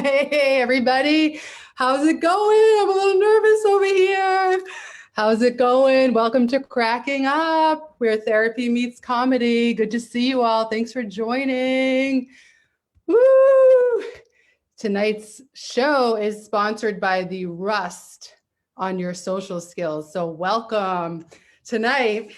Hey, everybody. How's it going? I'm a little nervous over here. How's it going? Welcome to Cracking Up, where therapy meets comedy. Good to see you all. Thanks for joining. Woo! Tonight's show is sponsored by the Rust on Your Social Skills. So welcome. Tonight,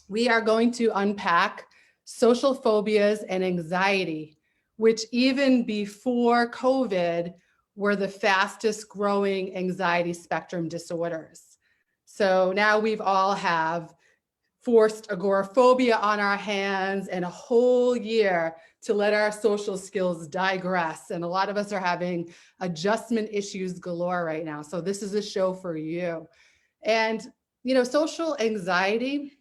we are going to unpack social phobias and anxiety, which even before COVID were the fastest growing anxiety spectrum disorders. So now we've all have forced agoraphobia on our hands and a whole year to let our social skills digress. And a lot of us are having adjustment issues galore right now. So this is a show for you. And, social anxiety,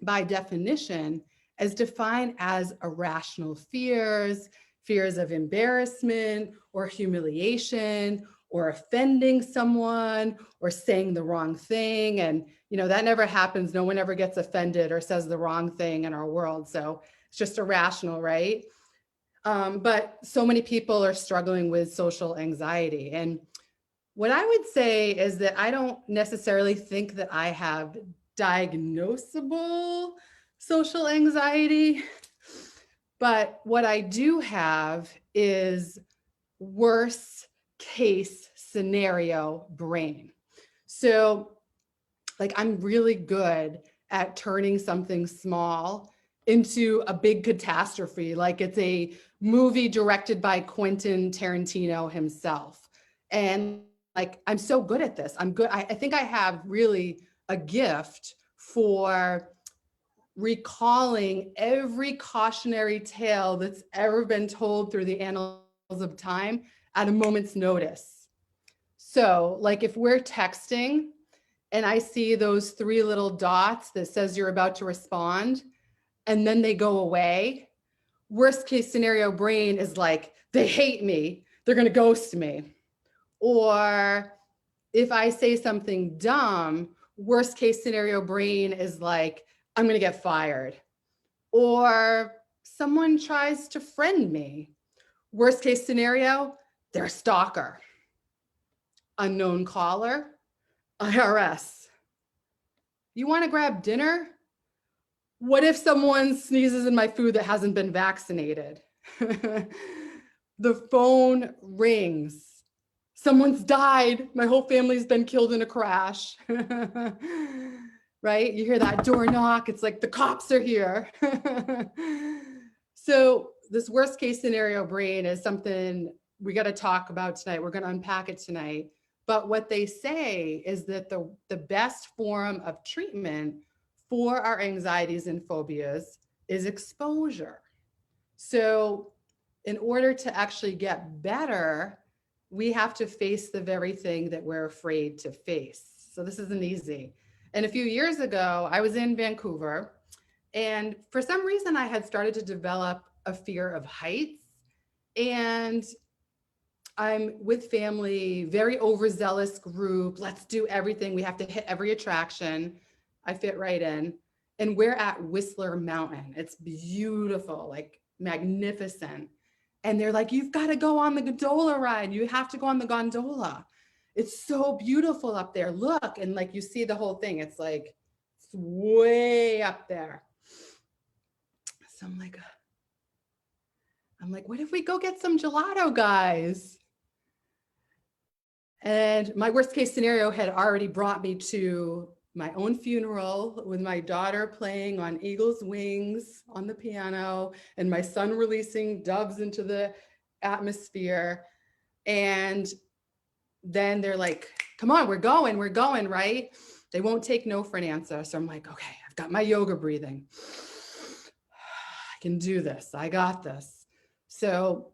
by definition, is defined as irrational fears, fears of embarrassment or humiliation or offending someone or saying the wrong thing. And, that never happens. No one ever gets offended or says the wrong thing in our world. So it's just irrational, right? But so many people are struggling with social anxiety. And what I would say is that I don't necessarily think that I have diagnosable social anxiety, but what I do have is worst case scenario brain. So I'm really good at turning something small into a big catastrophe. Like it's a movie directed by Quentin Tarantino himself. And I'm so good at this. I'm good. I think I have really a gift for recalling every cautionary tale that's ever been told through the annals of time at a moment's notice. So if we're texting and I see those three little dots that says you're about to respond and then they go away, worst case scenario brain is like, they hate me, they're going to ghost me. Or if I say something dumb, worst case scenario brain is like, I'm going to get fired. Or someone tries to friend me. Worst case scenario, they're a stalker. Unknown caller, IRS. You want to grab dinner? What if someone sneezes in my food that hasn't been vaccinated? The phone rings. Someone's died. My whole family's been killed in a crash. Right? You hear that door knock. It's like the cops are here. So this worst case scenario brain is something we got to talk about tonight. We're going to unpack it tonight. But what they say is that the best form of treatment for our anxieties and phobias is exposure. So in order to actually get better, we have to face the very thing that we're afraid to face. So this isn't easy. And a few years ago, I was in Vancouver, and for some reason I had started to develop a fear of heights. And I'm with family, very overzealous group. Let's do everything. We have to hit every attraction. I fit right in. And we're at Whistler Mountain. It's beautiful, magnificent. And they're like, you've got to go on the gondola ride. You have to go on the gondola. It's so beautiful up there. Look. And you see the whole thing. It's way up there. So I'm like, what if we go get some gelato, guys? And my worst case scenario had already brought me to my own funeral with my daughter playing on Eagle's Wings on the piano and my son releasing doves into the atmosphere. And then they're like, come on, we're going, right? They won't take no for an answer. So I'm like, okay, I've got my yoga breathing. I can do this. I got this. So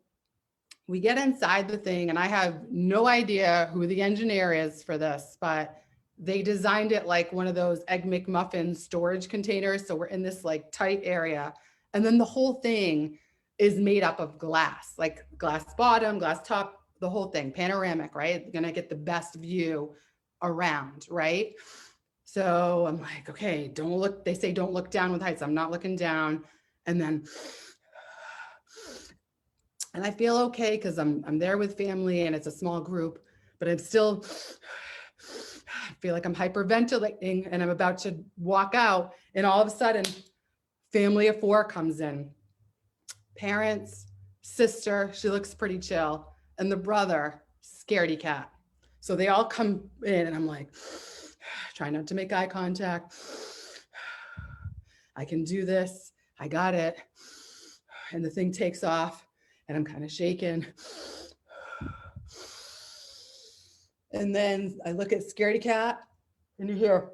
we get inside the thing, and I have no idea who the engineer is for this, but they designed it like one of those Egg McMuffin storage containers. So we're in this tight area. And then the whole thing is made up of glass, glass bottom, glass top, the whole thing, panoramic, right? Gonna get the best view around, right? So I'm like, okay, don't look, they say don't look down with heights. I'm not looking down. And then And I feel okay because I'm there with family and it's a small group, but I'm still feel like I'm hyperventilating and I'm about to walk out, and all of a sudden family of 4 comes in. Parents, sister, she looks pretty chill, and the brother, scaredy cat. So they all come in and I'm like, try not to make eye contact. I can do this. I got it. And the thing takes off and I'm kind of shaken. And then I look at scaredy cat and you hear,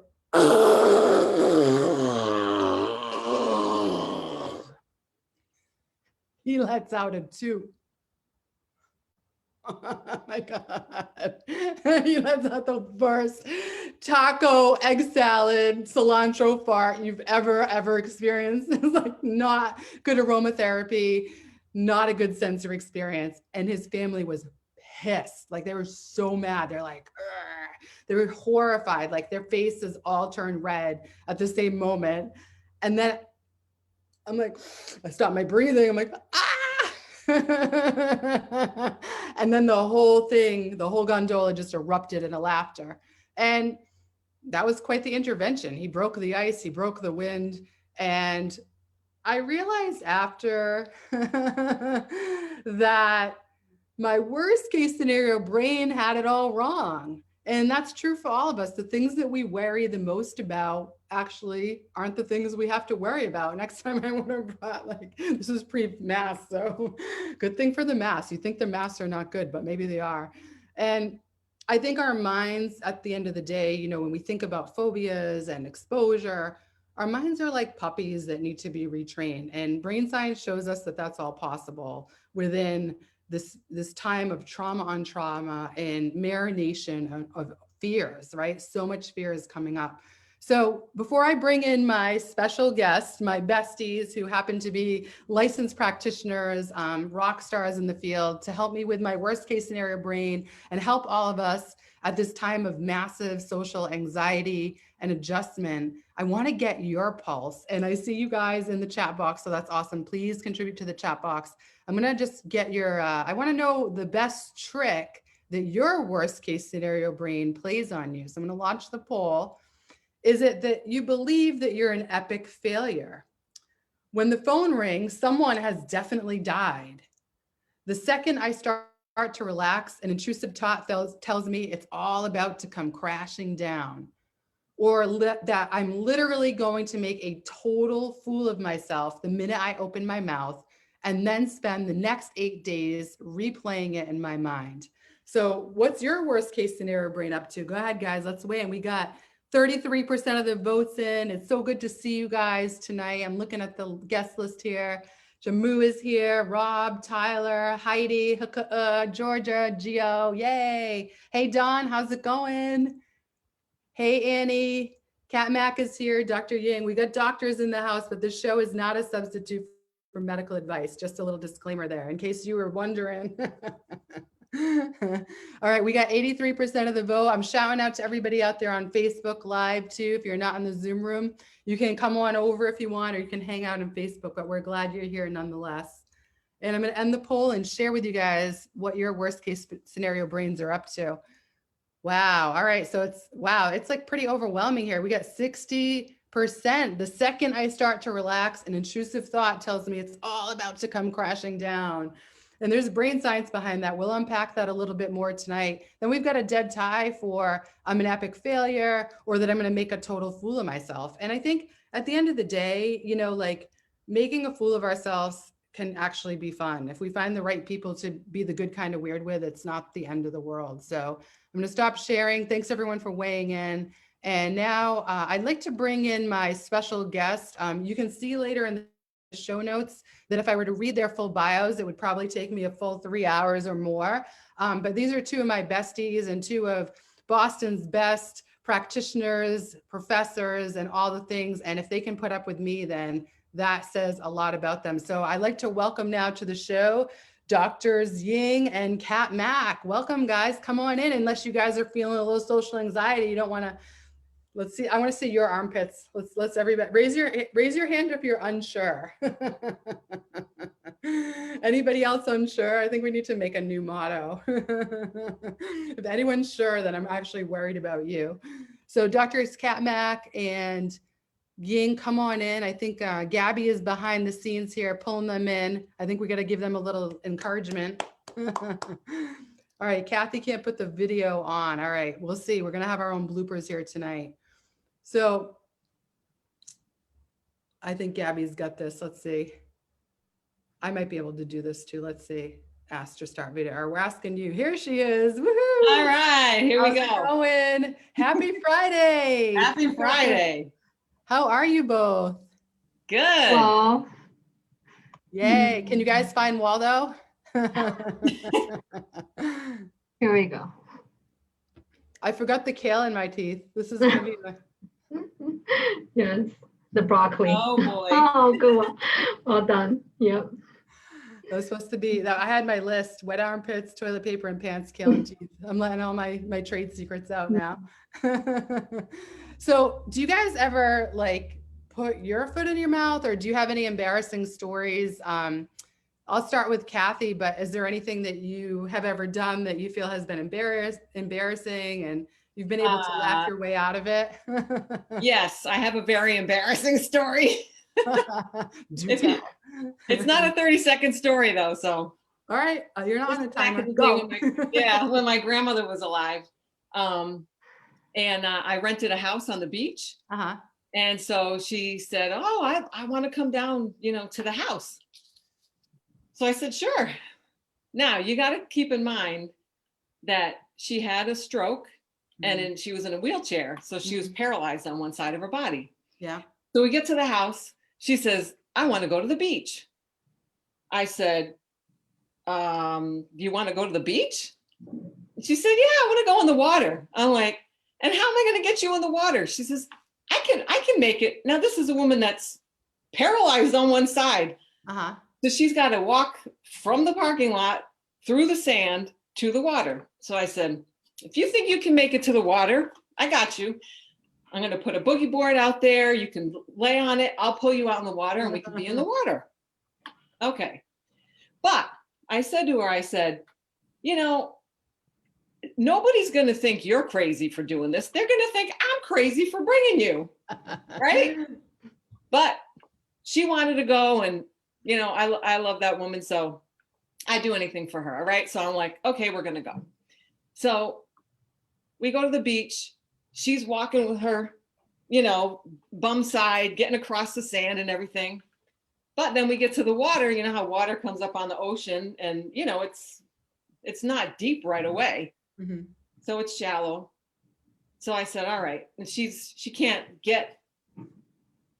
he lets out a toot. Oh my God. He lets out the worst taco, egg salad, cilantro fart you've ever experienced. It's like not good aromatherapy, not a good sensory experience. And his family was pissed. Like they were so mad. They're like, "Urgh." They were horrified. Like their faces all turned red at the same moment. And then I'm like, I stop my breathing. I'm like, ah. And then the whole thing, the whole gondola just erupted in a laughter. And that was quite the intervention. He broke the ice, he broke the wind. And I realized after that my worst case scenario brain had it all wrong. And that's true for all of us. The things that we worry the most about actually aren't the things we have to worry about. Next time I want to, like, this is pre-mask, so good thing for the masks. You think the masks are not good, but maybe they are. And I think our minds at the end of the day, you know, when we think about phobias and exposure, our minds are like puppies that need to be retrained. And brain science shows us that that's all possible within this time of trauma on trauma and marination of fears, right? So much fear is coming up. So before I bring in my special guests, my besties who happen to be licensed practitioners, rock stars in the field, to help me with my worst case scenario brain and help all of us at this time of massive social anxiety and adjustment, I want to get your pulse. And I see you guys in the chat box, so that's awesome. Please contribute to the chat box. I'm going to just get your, I want to know the best trick that your worst case scenario brain plays on you. So I'm going to launch the poll. Is it that you believe that you're an epic failure? When the phone rings, someone has definitely died. The second I start to relax, an intrusive thought tells me it's all about to come crashing down. Or that I'm literally going to make a total fool of myself the minute I open my mouth, and then spend the next 8 days replaying it in my mind. So what's your worst case scenario brain up to? Go ahead, guys, let's weigh in. We got 33% of the votes in. It's so good to see you guys tonight. I'm looking at the guest list here. Jamu is here, Rob, Tyler, Heidi, Georgia, Gio, yay. Hey, Don, how's it going? Hey, Annie, Katmack is here, Dr. Ying. We got doctors in the house, but this show is not a substitute for medical advice. Just a little disclaimer there in case you were wondering. All right, we got 83% of the vote. I'm shouting out to everybody out there on Facebook Live too. If you're not in the Zoom room, you can come on over if you want, or you can hang out on Facebook, but we're glad you're here nonetheless. And I'm going to end the poll and share with you guys what your worst case scenario brains are up to. Wow. All right. So it's like pretty overwhelming here. We got 60%. The second I start to relax, an intrusive thought tells me it's all about to come crashing down. And there's brain science behind that. We'll unpack that a little bit more tonight. Then we've got a dead tie for I'm an epic failure, or that I'm going to make a total fool of myself. And I think at the end of the day, you know, like making a fool of ourselves can actually be fun. If we find the right people to be the good kind of weird with, it's not the end of the world. So I'm going to stop sharing. Thanks everyone for weighing in. And now I'd like to bring in my special guest. You can see later in the show notes that if I were to read their full bios, it would probably take me a full 3 hours or more. But these are two of my besties and two of Boston's best practitioners, professors, and all the things. And if they can put up with me, then that says a lot about them. So I'd like to welcome now to the show Doctors Ying and Katmack. Welcome, guys. Come on in, unless you guys are feeling a little social anxiety. You don't want to. Let's see. I want to see your armpits. Let's everybody raise your hand if you're unsure. Anybody else unsure? I think we need to make a new motto. If anyone's sure, then I'm actually worried about you. So Drs. Katmack and Ying, come on in. I think Gabby is behind the scenes here, pulling them in. I think we got to give them a little encouragement. All right, Kathy can't put the video on. All right, we'll see. We're going to have our own bloopers here tonight. So I think Gabby's got this. Let's see. I might be able to do this too. Let's see. Ask to start video. Or we're asking you. Here she is. Woohoo! All right, here we go. How's it going? Happy Friday. Happy Friday. How are you both? Good. Well, Yay. Can you guys find Waldo? here we go. I forgot the kale in my teeth. This is going to be Yes, the broccoli. Oh boy. Oh, good. Well done. Yep. That was supposed to be, I had my list: wet armpits, toilet paper, and pants, kale, and teeth. I'm letting all my trade secrets out now. So do you guys ever like put your foot in your mouth, or do you have any embarrassing stories? I'll start with Kathy, but is there anything that you have ever done that you feel has been embarrassing and you've been able to laugh your way out of it? Yes, I have a very embarrassing story. Do tell. It's not a 30-second story though, so. All right, you're not on a Back timer. in the day Go. when my grandmother was alive. And I rented a house on the beach. Uh-huh. And so she said, oh, I want to come down, to the house. So I said, sure. Now you got to keep in mind that she had a stroke and then she was in a wheelchair. So she was paralyzed on one side of her body. Yeah. So we get to the house. She says, I want to go to the beach. I said, do you want to go to the beach? She said, yeah, I want to go in the water. I'm like, and how am I going to get you in the water? She says, I can make it. Now this is a woman that's paralyzed on one side. Uh-huh. So she's got to walk from the parking lot through the sand to the water. So I said, if you think you can make it to the water, I got you. I'm going to put a boogie board out there. You can lay on it. I'll pull you out in the water and we can be in the water. Okay. But I said to her, I said, nobody's going to think you're crazy for doing this. They're going to think I'm crazy for bringing you. Right. But she wanted to go, and, I love that woman. So I'd do anything for her. Right. So I'm like, okay, we're going to go. So we go to the beach. She's walking with her, bum side, getting across the sand and everything. But then we get to the water. You know how water comes up on the ocean, and, it's not deep right away. Mm-hmm. So it's shallow. So I said, all right. And she can't get,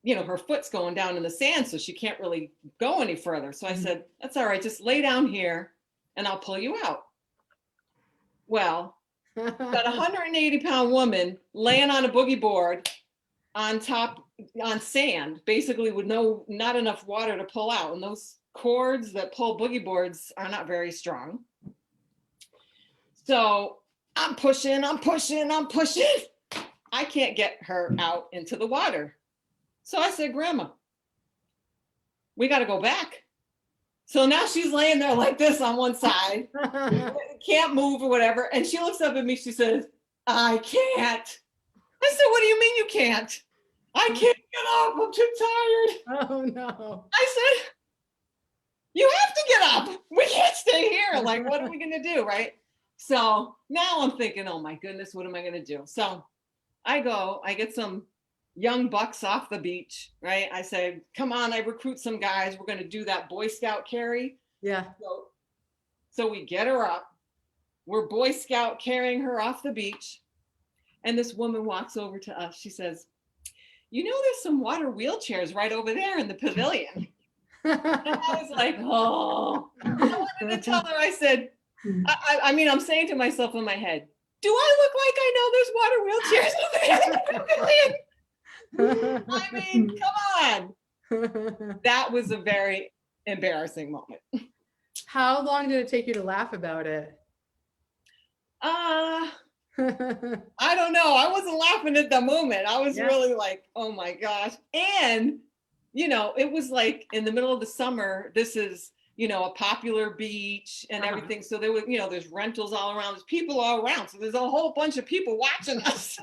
her foot's going down in the sand, so she can't really go any further. So I said, that's all right. Just lay down here and I'll pull you out. Well, got a 180-pound woman laying on a boogie board on sand, basically with not enough water to pull out. And those cords that pull boogie boards are not very strong. So I'm pushing. I can't get her out into the water. So I said, Grandma, we got to go back. So now she's laying there like this on one side, can't move or whatever. And she looks up at me. She says, I can't. I said, what do you mean you can't? I can't get up. I'm too tired. Oh, no. I said, you have to get up. We can't stay here. Like, what are we going to do? Right. So now I'm thinking, oh my goodness, what am I going to do? So I get some young bucks off the beach, right? I say, come on, I recruit some guys. We're going to do that Boy Scout carry. Yeah. So we get her up. We're Boy Scout carrying her off the beach. And this woman walks over to us. She says, there's some water wheelchairs right over there in the pavilion. And I was like, oh, I wanted to tell her, I said, I'm saying to myself in my head, do I look like I know there's water wheelchairs over there in the pavilion? I mean, come on. That was a very embarrassing moment. How long did it take you to laugh about it? I don't know. I wasn't laughing at the moment. I was really like, oh my gosh. And, it was like in the middle of the summer. This is you know, a popular beach and Uh-huh. everything. So there was, you know, there's rentals all around, there's people all around. So there's a whole bunch of people watching us.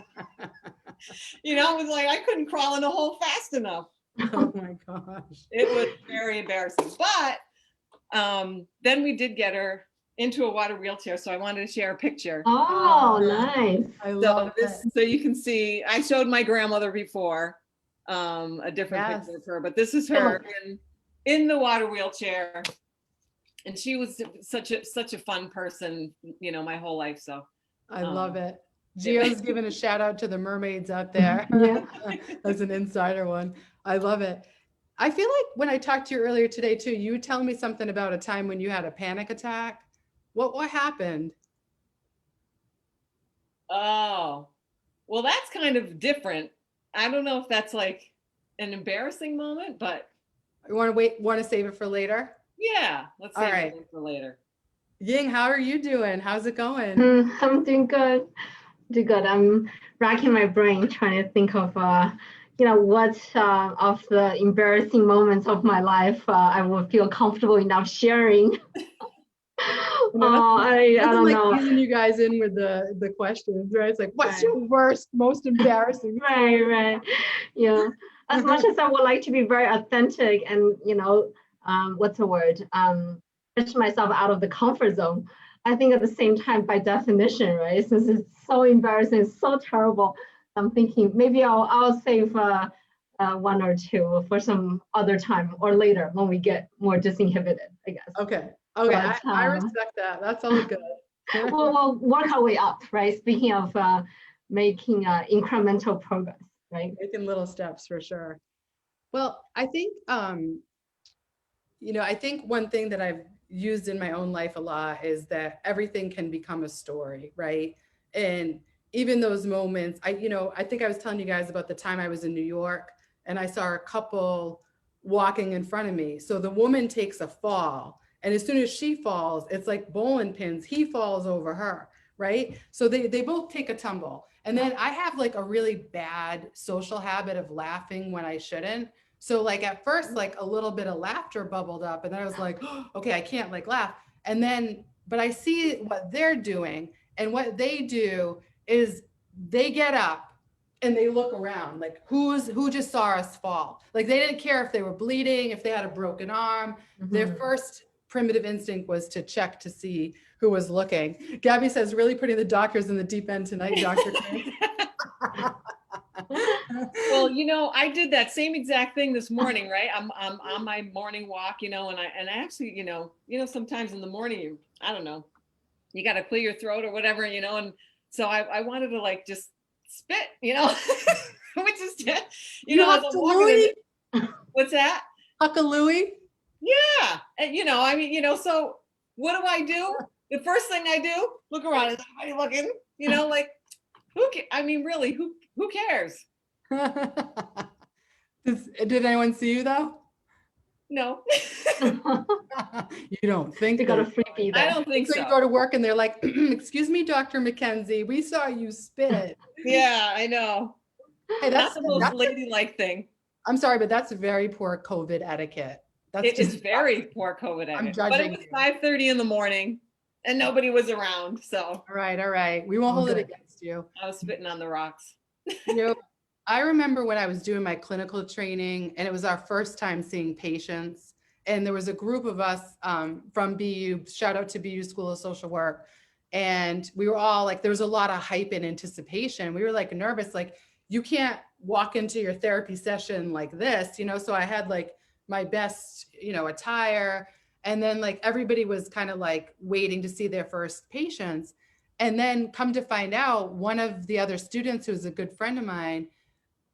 You know, it was like I couldn't crawl in the hole fast enough. Oh my gosh. It was very embarrassing. But then we did get her into a water wheelchair. So I wanted to share a picture. Oh, nice. I So love this, it. so you can see, I showed my grandmother before, a different Yes. picture of her, but this is her in the water wheelchair. And she was such a fun person, you know, my whole life. So I love it. Gio's giving a shout out to the mermaids out there. Yeah. That's an insider one. I love it. I feel like when I talked to you earlier today too, you were telling me something about a time when you had a panic attack. What happened? Oh, well, that's kind of different. I don't know if that's like an embarrassing moment, but You want to save it for later? yeah, let's All save right. it for later. Ying, how are you doing? How's it going? I'm doing good. Doing good. I'm racking my brain trying to think of, what of the embarrassing moments of my life I would feel comfortable enough sharing. I Nothing don't like know. easing you guys in with the questions, right? It's like, what's Right. your worst, most embarrassing? Right. Yeah. As much as I would like to be very authentic and, what's the word? Push myself out of the comfort zone. I think at the same time, by definition, right? Since it's so embarrassing, so terrible, I'm thinking maybe I'll save one or two for some other time or later when we get more disinhibited, I guess. Okay. But, I respect that. That's all good. we'll work our way up, right? Speaking of making incremental progress, right? Making little steps for sure. Well, I think, I think one thing that I've used in my own life a lot is that everything can become a story, right? And even those moments, I think I was telling you guys about the time I was in New York and I saw a couple walking in front of me. So the woman takes a fall, and as soon as she falls, it's like bowling pins. He falls over her, right? So they both take a tumble. And then I have like a really bad social habit of laughing when I shouldn't. So like at first, like a little bit of laughter bubbled up, and then I was like, oh, okay, I can't like laugh. And then, but I see what they're doing, and what they do is they get up and they look around, like who just saw us fall. Like they didn't care if they were bleeding, if they had a broken arm. Their first primitive instinct was to check to see who was looking. Gabby says, really putting the doctors in the deep end tonight, Dr. Kris. Well, I did that same exact thing this morning, right? I'm on my morning walk, and I actually, sometimes in the morning, I don't know, you got to clear your throat or whatever, and so I wanted to like just spit, which is, You as I'm walking in, what's that? Huckalooey? Yeah. And, so what do? The first thing I do, look around, is everybody looking, like, really, who cares? Did anyone see you though? No. You don't think You got a freebie there. I don't think so. so. You go to work and they're like, excuse me, Dr. McKenzie, we saw you spit. Yeah, I know. Hey, that's the most ladylike thing. I'm sorry, but that's very poor COVID etiquette. It is very poor COVID etiquette. I'm judging. But it was 5:30 in the morning and nobody was around. So all right. We won't hold it against you. I was spitting on the rocks. I remember when I was doing my clinical training, and it was our first time seeing patients. And there was a group of us from BU, shout out to BU School of Social Work. And we were all like, there was a lot of hype and anticipation. We were like nervous, like you can't walk into your therapy session like this, So I had like my best, attire. And then like everybody was kind of like waiting to see their first patients. And then come to find out, one of the other students who's a good friend of mine,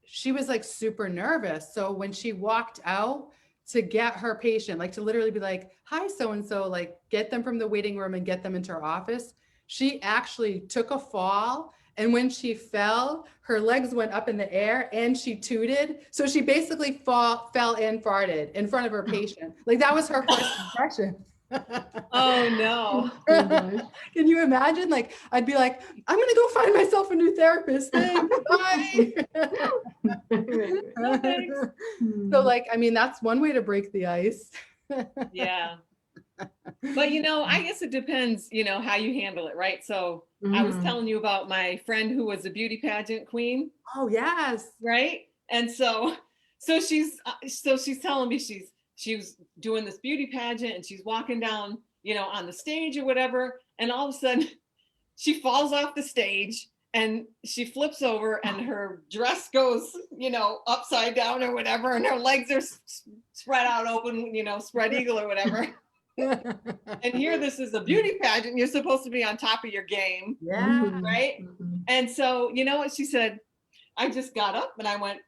she was like super nervous. So when she walked out to get her patient, like to literally be like, hi, so-and-so, like get them from the waiting room and get them into her office, she actually took a fall. And when she fell, her legs went up in the air and she tooted. So she basically fell and farted in front of her patient. Like that was her first impression. Oh no. Can you imagine? Like I'd be like, I'm gonna go find myself a new therapist. Thanks. Bye. So like, that's one way to break the ice. Yeah. But, you know, I guess it depends, you know, how you handle it, right? So I was telling you about my friend who was a beauty pageant queen. Oh, yes. Right. And so she's telling me she was doing this beauty pageant and she's walking down, you know, on the stage or whatever. And all of a sudden she falls off the stage and she flips over and her dress goes, you know, upside down or whatever. And her legs are spread out open, you know, spread eagle or whatever. And here, this is a beauty pageant. You're supposed to be on top of your game. Yeah. Right. And so, you know what she said? I just got up and I went,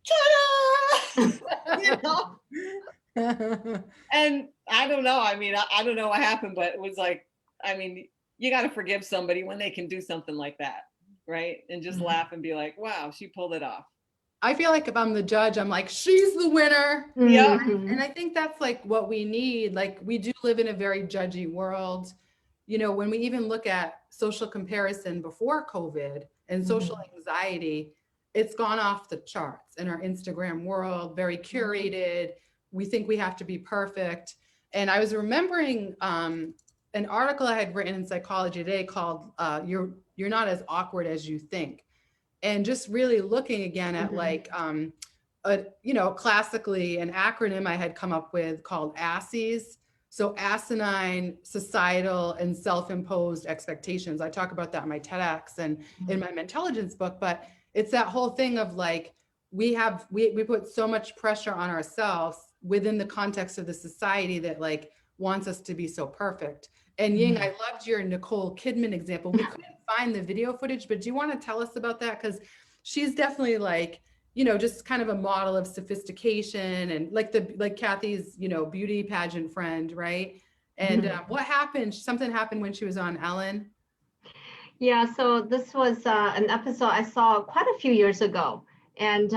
ta-da! You know? And I don't know. I mean, I don't know what happened, but it was like, I mean, you got to forgive somebody when they can do something like that. Right. And just laugh and be like, wow, she pulled it off. I feel like if I'm the judge, I'm like, she's the winner. Yeah. And I think that's like what we need. Like, we do live in a very judgy world. You know, when we even look at social comparison before COVID and social anxiety, it's gone off the charts in our Instagram world, very curated. We think we have to be perfect. And I was remembering an article I had written in Psychology Today called You're Not As Awkward As You Think. And just really looking again at like, you know, classically an acronym I had come up with called ASSES. So asinine, societal, and self-imposed expectations. I talk about that in my TEDx and in my Mentelligence book, but it's that whole thing of like, we put so much pressure on ourselves within the context of the society that like wants us to be so perfect. And Ying, I loved your Nicole Kidman example. We couldn't find the video footage, but do you want to tell us about that? Because she's definitely like, you know, just kind of a model of sophistication and like Kathy's, you know, beauty pageant friend, right? And what happened? Something happened when she was on Ellen. Yeah, so this was an episode I saw quite a few years ago. And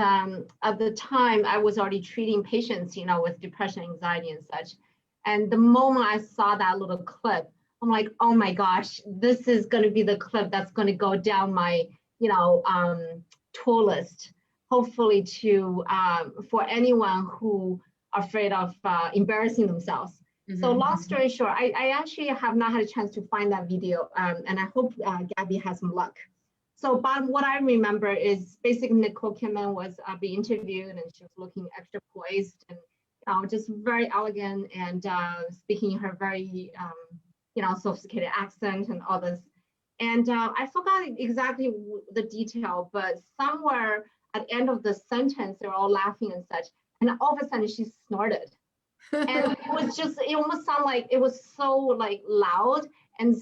at the time, I was already treating patients, you know, with depression, anxiety, and such. And the moment I saw that little clip, I'm like, oh my gosh, this is going to be the clip that's going to go down my, you know, tool list, hopefully to for anyone who are afraid of embarrassing themselves. So long story short, I actually have not had a chance to find that video, and I hope Gabby has some luck. So, but what I remember is basically Nicole Kidman was being interviewed, and she was looking extra poised and just very elegant and speaking her very you know, sophisticated accent and all this. And I forgot exactly the detail, but somewhere at the end of the sentence, they're all laughing and such, and all of a sudden she snorted. And it was just, it almost sounded like it was so like loud and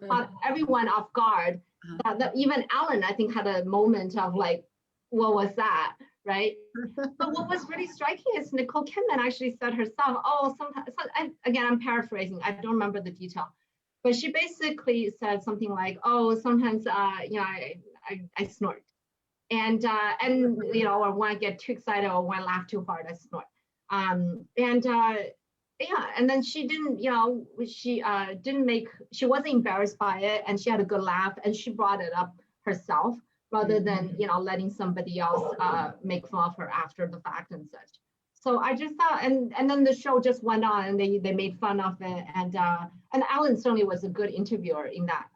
caught everyone off guard. That even Ellen, I think, had a moment of like, what was that, right? But what was really striking is Nicole Kidman actually said herself, oh, sometimes, again, I'm paraphrasing, I don't remember the detail, but she basically said something like, oh, sometimes, you know, I snort. And you know, or when I get too excited or when I laugh too hard, I snort. Yeah, and then she didn't, you know, she wasn't embarrassed by it, and she had a good laugh, and she brought it up herself rather than, you know, letting somebody else make fun of her after the fact and such. So I just thought, and then the show just went on, and they made fun of it, and Ellen certainly was a good interviewer in that,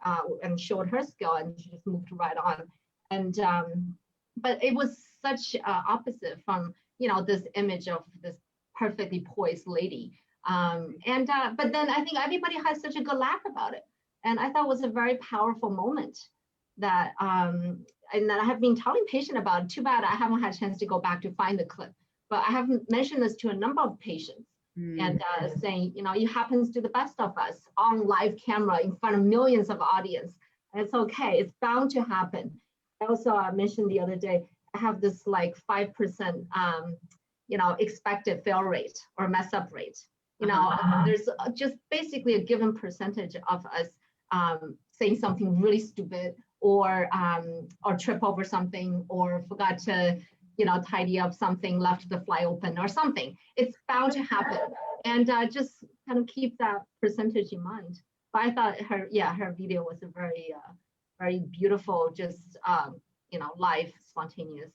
and showed her skill, and she just moved right on, and but it was such opposite from, you know, this image of this perfectly poised lady. But then I think everybody had such a good laugh about it. And I thought it was a very powerful moment that, and that I have been telling patients about it. Too bad I haven't had a chance to go back to find the clip, but I have mentioned this to a number of patients and saying, you know, it happens to the best of us on live camera in front of millions of audience. And it's okay, it's bound to happen. I also mentioned the other day, I have this like 5%, you know, expected fail rate or mess up rate. You know, there's just basically a given percentage of us saying something really stupid or trip over something or forgot to, you know, tidy up something, left the fly open or something. It's bound to happen. And just kind of keep that percentage in mind. But I thought her video was a very, very beautiful, just, you know, live, spontaneous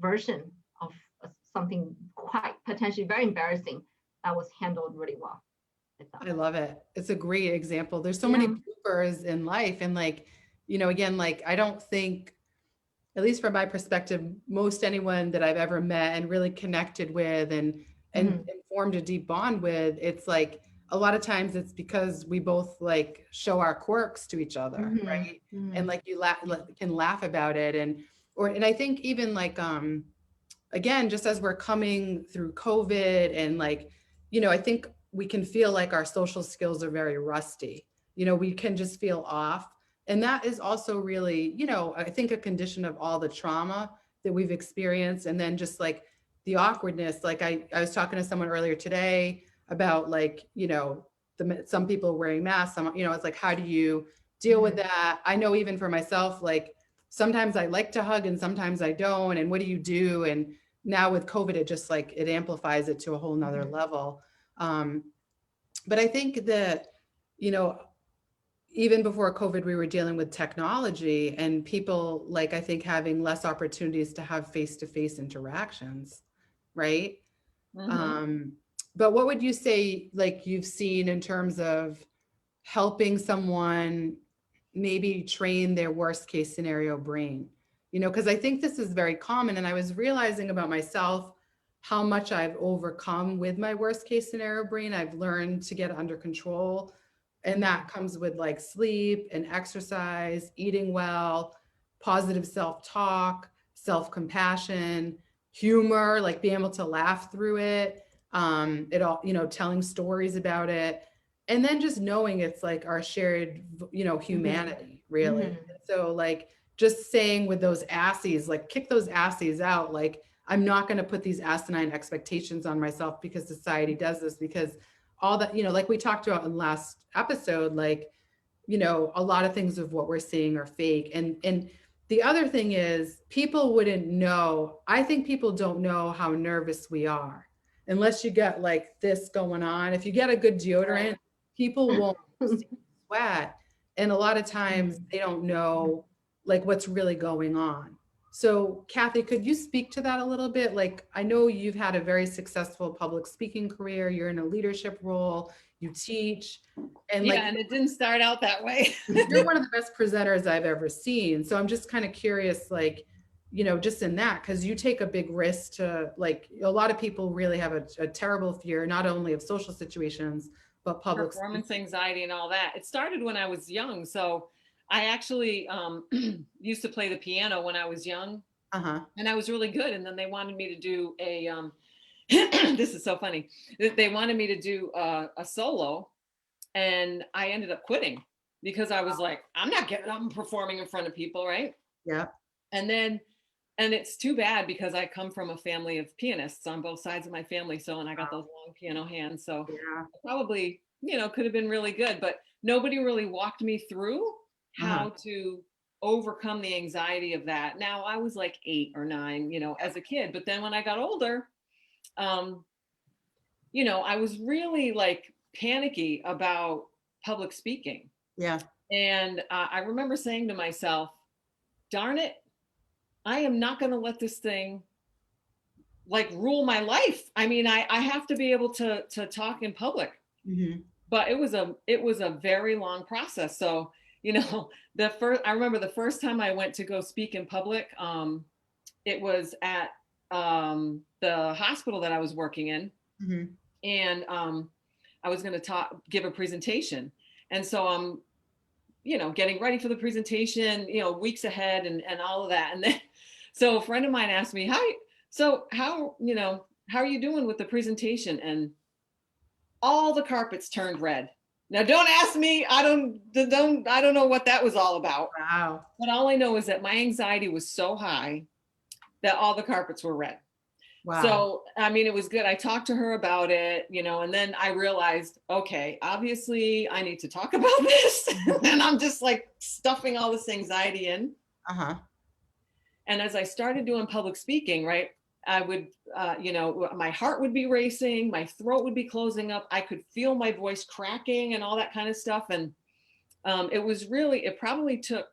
version of something quite potentially very embarrassing that was handled really well. myself. I love it. It's a great example. There's so Yeah. many bloopers in life. And like, again, like I don't think, at least from my perspective, most anyone that I've ever met and really connected with and formed a deep bond with, it's like a lot of times it's because we both like show our quirks to each other, right? And like you can laugh about it, and I think even like again, just as we're coming through COVID and like, I think we can feel like our social skills are very rusty. We can just feel off. And that is also really, I think a condition of all the trauma that we've experienced. And then just like the awkwardness, like I was talking to someone earlier today about like, some people wearing masks, some, it's like, how do you deal with that? I know even for myself, like sometimes I like to hug and sometimes I don't. And what do you do? And now with COVID, it just like, it amplifies it to a whole nother level. But I think that, even before COVID, we were dealing with technology and people like, I think having less opportunities to have face-to-face interactions, right? But what would you say, like you've seen in terms of helping someone maybe train their worst case scenario brain? Because I think this is very common. And I was realizing about myself how much I've overcome with my worst case scenario brain. I've learned to get under control. And that comes with like sleep and exercise, eating well, positive self-talk, self-compassion, humor, like being able to laugh through it. It all, telling stories about it. And then just knowing it's like our shared, humanity, really. So like just saying with those assies, like kick those assies out. Like I'm not going to put these asinine expectations on myself because society does this, because all that, like we talked about in last episode, like, a lot of things of what we're seeing are fake. And the other thing is people wouldn't know. I think people don't know how nervous we are unless you get like this going on. If you get a good deodorant, people won't see sweat. And a lot of times they don't know like what's really going on. So Kathy, could you speak to that a little bit? Like, I know you've had a very successful public speaking career. You're in a leadership role, you teach, and like, and it didn't start out that way. you're one of the best presenters I've ever seen. So I'm just kind of curious, like, just in that, because you take a big risk to, like, a lot of people really have a terrible fear, not only of social situations, but public Performance speaking. anxiety and all that. It started when I was young. So I actually used to play the piano when I was young, and I was really good. And then they wanted me to do a, this is so funny. They wanted me to do a solo, and I ended up quitting because I was like, I'm performing in front of people, right? Yeah. And then, and it's too bad because I come from a family of pianists on both sides of my family. So, and I got those long piano hands. So Yeah. probably, could have been really good, but nobody really walked me through how to overcome the anxiety of that. Now I was like 8 or 9, as a kid, but then when I got older, I was really like panicky about public speaking. Yeah. And I remember saying to myself, darn it, I am not going to let this thing like rule my life. I mean, I have to be able to talk in public. But it was a very long process. So, I remember the first time I went to go speak in public, it was at the hospital that I was working in. And I was going to give a presentation. And so I'm, getting ready for the presentation, weeks ahead and all of that. And then, so a friend of mine asked me, how are you doing with the presentation? And all the carpets turned red. Now, don't ask me. I don't know what that was all about. Wow. But all I know is that my anxiety was so high that all the carpets were red. Wow. So, I mean, it was good. I talked to her about it, and then I realized, okay, obviously I need to talk about this. And I'm just like stuffing all this anxiety in. And as I started doing public speaking, right, I would, my heart would be racing, my throat would be closing up. I could feel my voice cracking and all that kind of stuff. And it probably took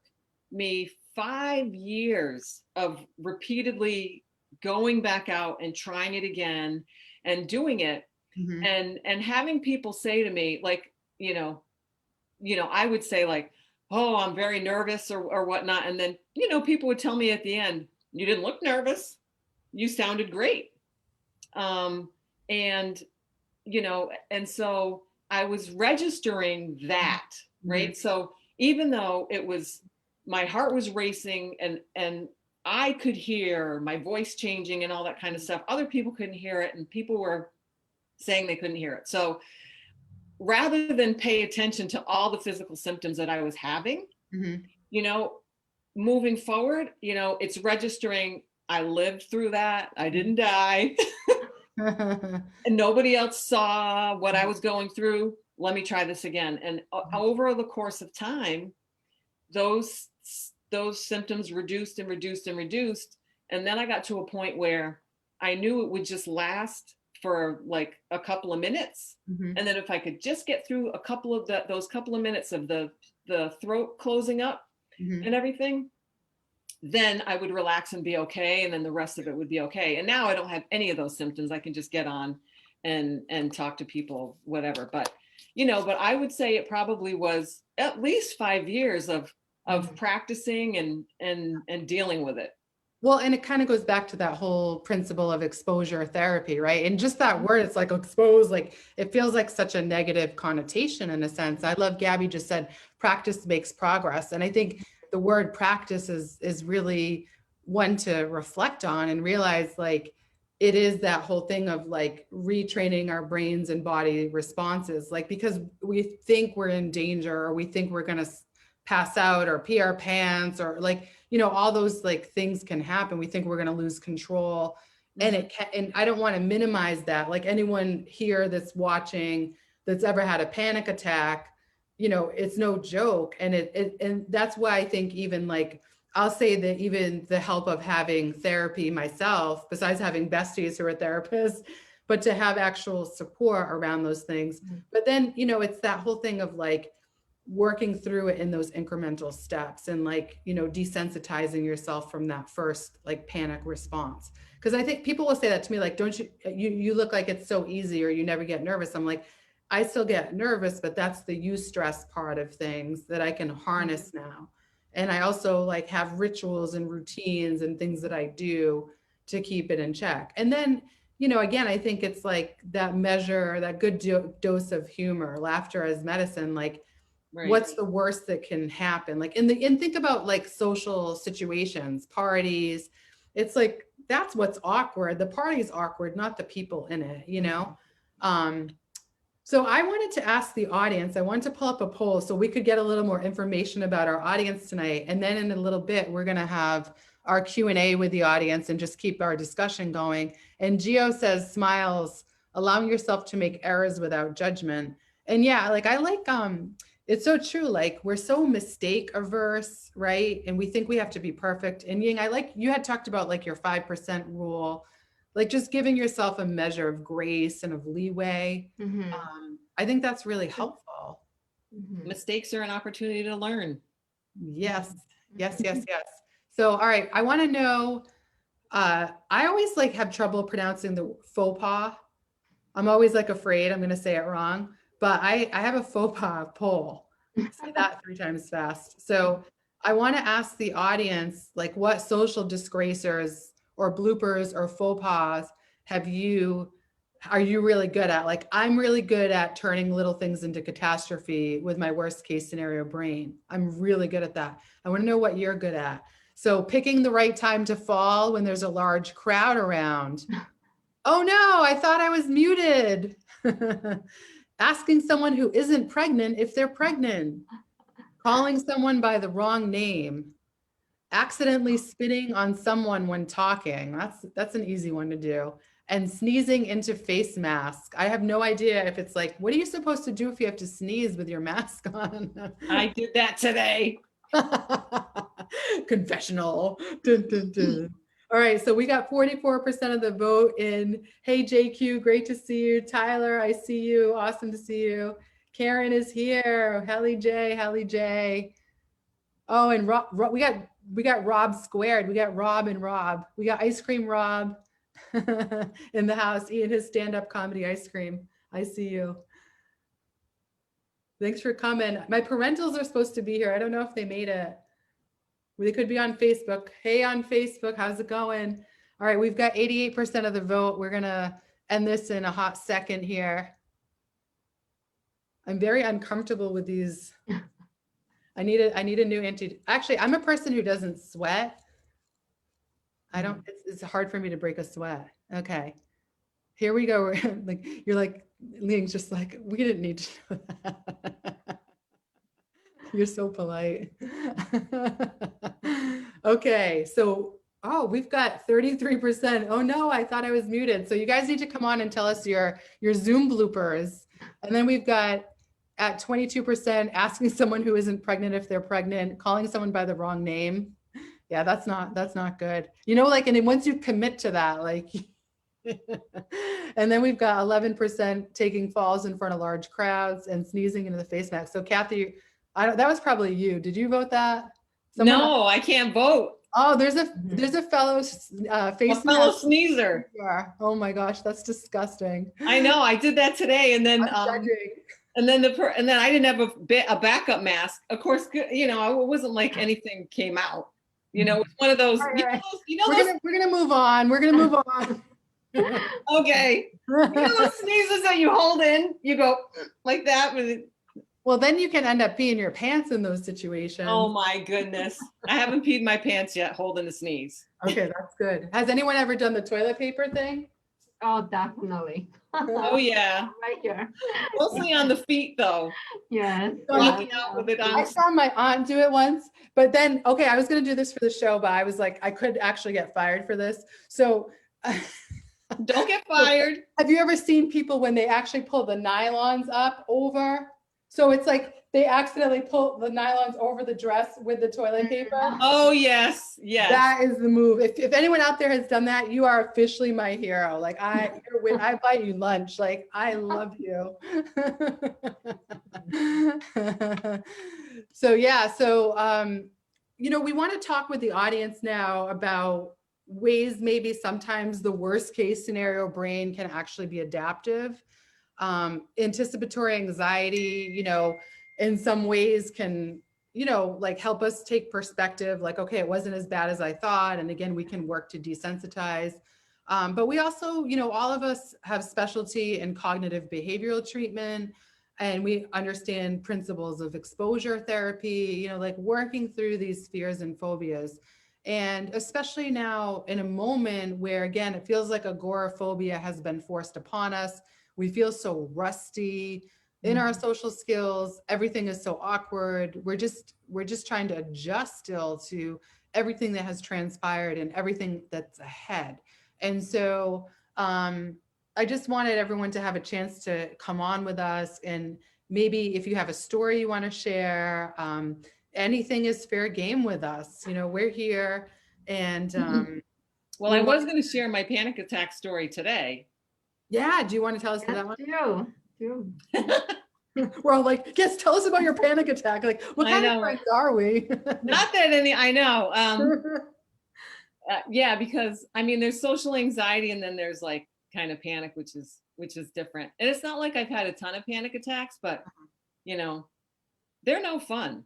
me 5 years of repeatedly going back out and trying it again and doing it. And having people say to me, like, I would say like, oh, I'm very nervous or whatnot. And then, people would tell me at the end, you didn't look nervous. You sounded great. And so I was registering that, right? So even though my heart was racing and I could hear my voice changing and all that kind of stuff, other people couldn't hear it, and people were saying they couldn't hear it. So rather than pay attention to all the physical symptoms that I was having, moving forward, it's registering, I lived through that. I didn't die. And nobody else saw what I was going through. Let me try this again. And over the course of time, those symptoms reduced and reduced and reduced. And then I got to a point where I knew it would just last for like a couple of minutes. And then if I could just get through a couple of those couple of minutes of the throat closing up and everything, then I would relax and be okay. And then the rest of it would be okay. And now I don't have any of those symptoms. I can just get on and talk to people, whatever. But, but I would say it probably was at least 5 years of practicing and dealing with it. Well, and it kind of goes back to that whole principle of exposure therapy, right? And just that word, it's like expose, like it feels like such a negative connotation in a sense. I love Gabby just said, practice makes progress. And I think the word practice is really one to reflect on and realize like it is that whole thing of like retraining our brains and body responses, like because we think we're in danger or we think we're going to pass out or pee our pants or like, all those like things can happen. We think we're going to lose control and it can, and I don't want to minimize that. Like anyone here that's watching that's ever had a panic attack, it's no joke. And and that's why I think even like, I'll say that even the help of having therapy myself, besides having besties who are therapists, but to have actual support around those things. But then, it's that whole thing of like working through it in those incremental steps and like, desensitizing yourself from that first like panic response. Cause I think people will say that to me, like, don't you look like it's so easy or you never get nervous. I'm like, I still get nervous, but that's the eustress part of things that I can harness now. And I also like have rituals and routines and things that I do to keep it in check. And then, again, I think it's like that measure, that good dose of humor, laughter as medicine, like what's the worst that can happen? Like and think about like social situations, parties. It's like, that's what's awkward. The party's awkward, not the people in it, So I wanted to ask the audience, I wanted to pull up a poll so we could get a little more information about our audience tonight. And then in a little bit, we're going to have our Q&A with the audience and just keep our discussion going. And Gio says, smiles, allowing yourself to make errors without judgment. And yeah, like I like, it's so true. Like we're so mistake averse, right? And we think we have to be perfect. And Ying, I like, you had talked about like your 5% rule, like just giving yourself a measure of grace and of leeway. I think that's really helpful. Mistakes are an opportunity to learn. Yes. So, all right. I want to know, I always like have trouble pronouncing the faux pas. I'm always like afraid I'm going to say it wrong, but I have a faux pas poll. Say that 3 times fast. So I want to ask the audience, like what social disgracers or bloopers or faux pas are you really good at? Like, I'm really good at turning little things into catastrophe with my worst case scenario brain. I'm really good at that. I want to know what you're good at. So picking the right time to fall when there's a large crowd around. Oh no, I thought I was muted. Asking someone who isn't pregnant if they're pregnant. Calling someone by the wrong name. Accidentally spitting on someone when talking. That's an easy one to do. And sneezing into face mask. I have no idea if it's like, what are you supposed to do if you have to sneeze with your mask on? I did that today. Confessional. Dun, dun, dun. All right, so we got 44% of the vote in. Hey, JQ, great to see you. Tyler, I see you. Awesome to see you. Karen is here. Helly J. Oh, and we got Rob squared. We got Rob and Rob. We got Ice Cream Rob. in the house eating his stand-up comedy ice cream. I see you. Thanks for coming. My parentals are supposed to be here. I don't know if they made it. They could be on Facebook. Hey, on Facebook, how's it going? All right, we've got 88% of the vote. We're gonna end this in a hot second here. I'm very uncomfortable with these. I need a new actually, I'm a person who doesn't sweat. It's hard for me to break a sweat. Okay. Here we go. Like, you're like, Ling's just like, we didn't need to know that. You're so polite. Okay, so, oh, we've got 33%. Oh no, I thought I was muted. So you guys need to come on and tell us your Zoom bloopers. And then we've got at 22% asking someone who isn't pregnant if they're pregnant, calling someone by the wrong name. Yeah, that's not good. You know, like, and then once you commit to that, like, and then we've got 11% taking falls in front of large crowds and sneezing into the face mask. So Kathy, that was probably you. Did you vote that? No, I can't vote. Oh, there's a fellow face mask sneezer. Yeah. Oh my gosh, that's disgusting. I know. I did that today, and then and then I didn't have a backup mask. Of course, you know, it wasn't like anything came out. You know, it's one of those. Right. We're gonna move on. We're gonna move on. Okay. You know those sneezes that you hold in, you go like that. Well, then you can end up peeing your pants in those situations. Oh my goodness. I haven't peed my pants yet holding a sneeze. Okay, that's good. Has anyone ever done the toilet paper thing? Oh, definitely. Oh yeah. Right here. Mostly on the feet though. Yes. Walking out with it on. I saw my aunt do it once, but then, okay, I was going to do this for the show, but I was like, I could actually get fired for this. So don't get fired. Have you ever seen people when they actually pull the nylons up over? So it's like they accidentally pull the nylons over the dress with the toilet paper. Oh yes, yes. That is the move. If anyone out there has done that, you are officially my hero. Like I buy you lunch. Like I love you. So yeah, so you know, we want to talk with the audience now about ways maybe sometimes the worst case scenario brain can actually be adaptive. Anticipatory anxiety, you know, in some ways can, you know, like help us take perspective, like, okay, it wasn't as bad as I thought. And again, we can work to desensitize. But we also, you know, all of us have specialty in cognitive behavioral treatment, and we understand principles of exposure therapy, you know, like working through these fears and phobias. And especially now in a moment where, again, it feels like agoraphobia has been forced upon us. We feel so rusty in our social skills. Everything is so awkward. We're just trying to adjust still to everything that has transpired and everything that's ahead. And so I just wanted everyone to have a chance to come on with us. And maybe if you have a story you want to share, anything is fair game with us. You know, we're here. And well, I was going to share my panic attack story today. Yeah, do you want to tell us that one? Do. We're all like, yes, tell us about your panic attack. Like, what kind of friends are we? Not that any, I know. Yeah, because I mean, there's social anxiety, and then there's like kind of panic, which is different. And it's not like I've had a ton of panic attacks, but you know, they're no fun.